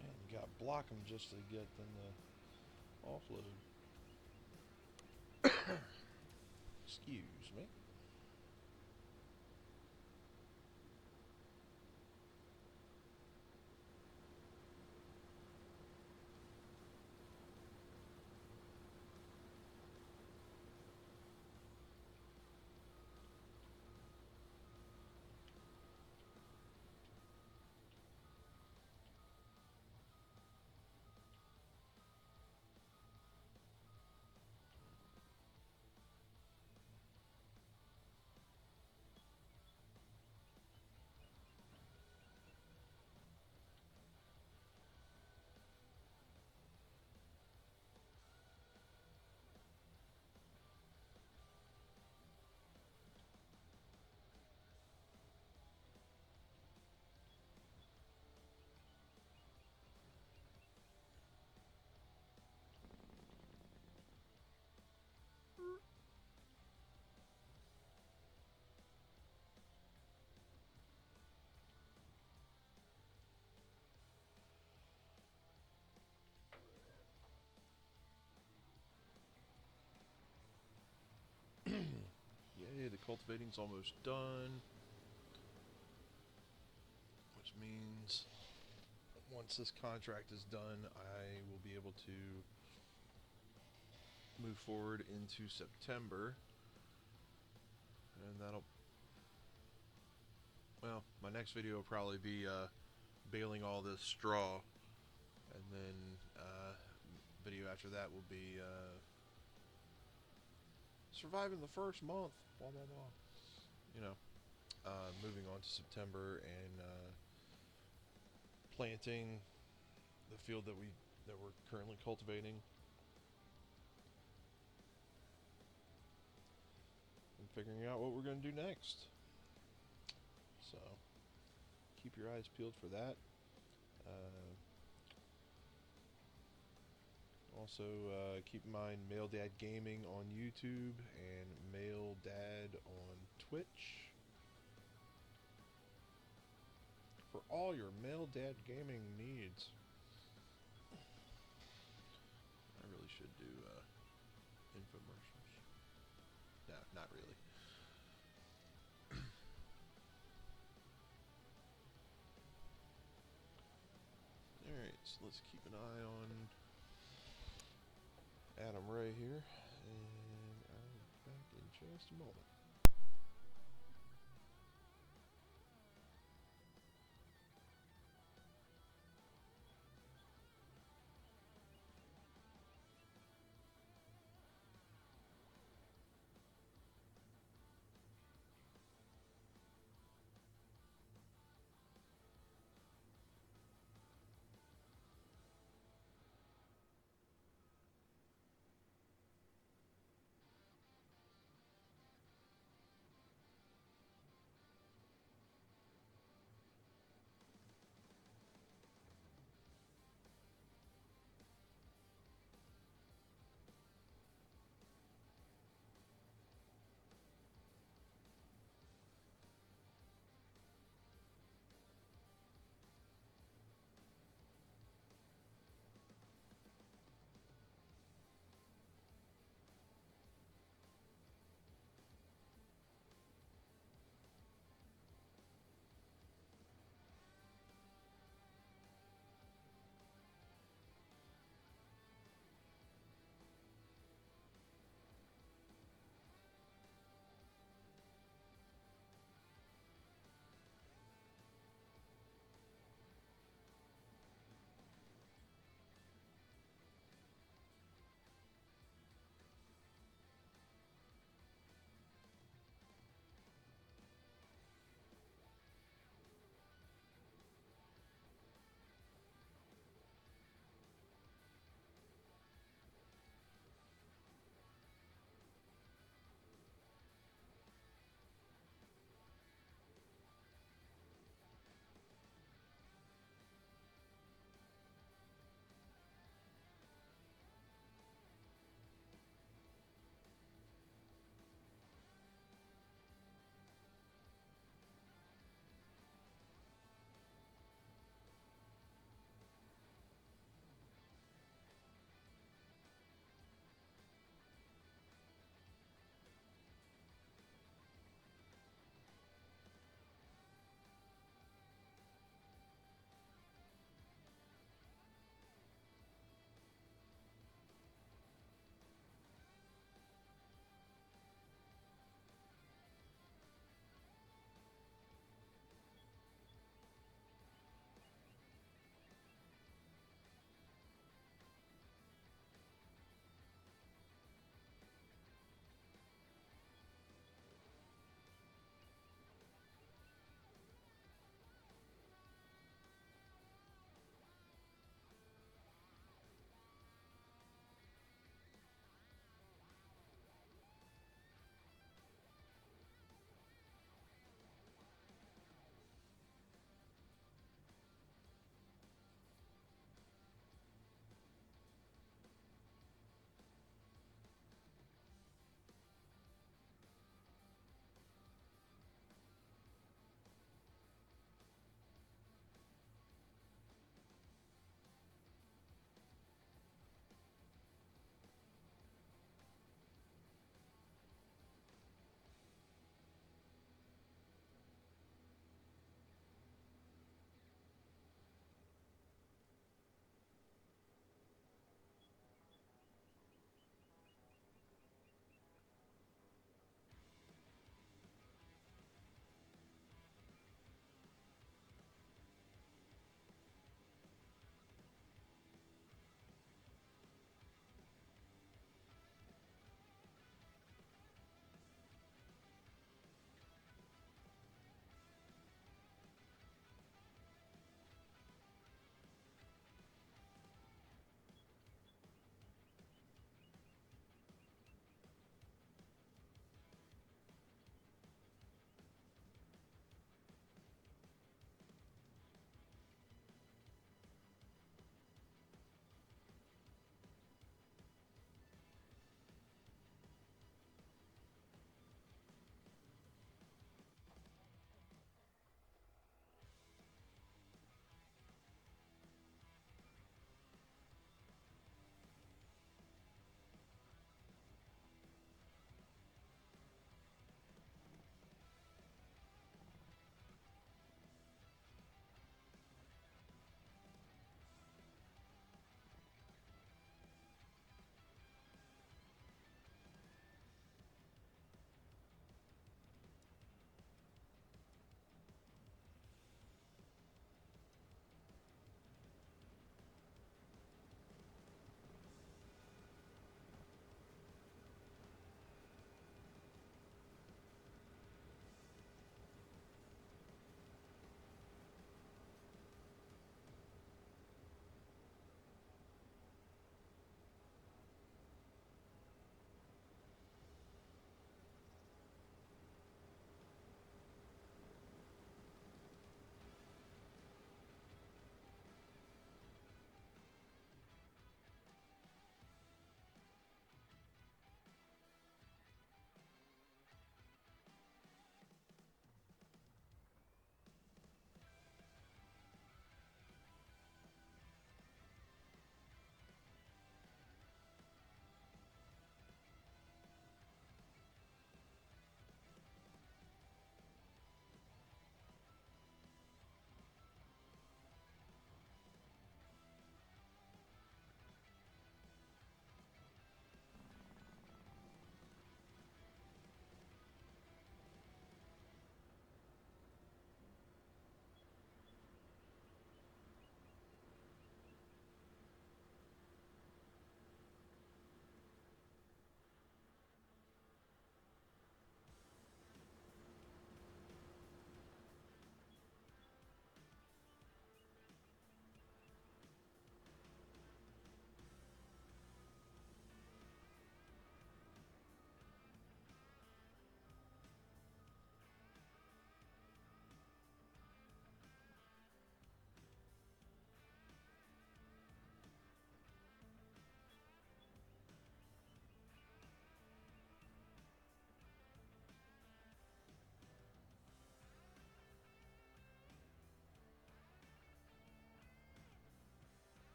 Man, you gotta block them just to get them to offload. Excuse me. Yay, the cultivating's almost done. Which means once this contract is done, I will be able to move forward into September. And that'll... Well, my next video will probably be baling all this straw. And then video after that will be surviving the first month, blah blah blah. You know, moving on to September and planting the field that we're currently cultivating, and figuring out what we're going to do next. So keep your eyes peeled for that. Also, keep in mind Male Dad Gaming on YouTube and Male Dad on Twitch for all your Male Dad Gaming needs. I really should do infomercials. No, not really. Alright, so let's keep an eye on Adam Ray here, and I'll be back in just a moment.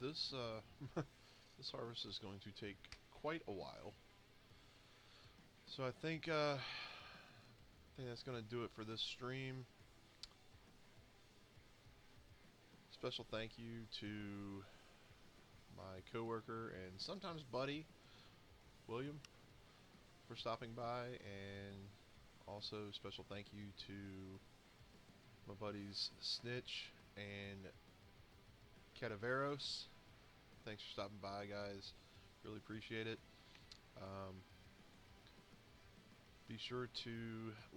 this this harvest is going to take quite a while. So I think that's going to do it for this stream. Special thank you to my coworker and sometimes buddy, William, for stopping by, and also special thank you to my buddies Snitch and Cadaveros. Thanks for stopping by, guys. Really appreciate it. Be sure to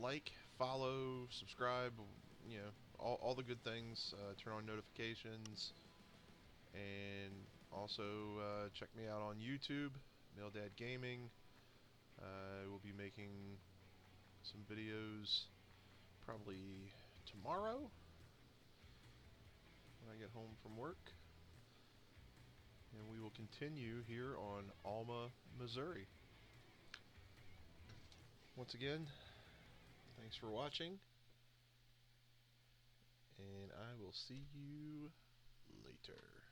like, follow, subscribe, you know, all the good things. Turn on notifications, and also check me out on YouTube, Maildad Gaming. We'll be making some videos probably tomorrow when I get home from work. And we will continue here on Alma, Missouri. Once again, thanks for watching, and I will see you later.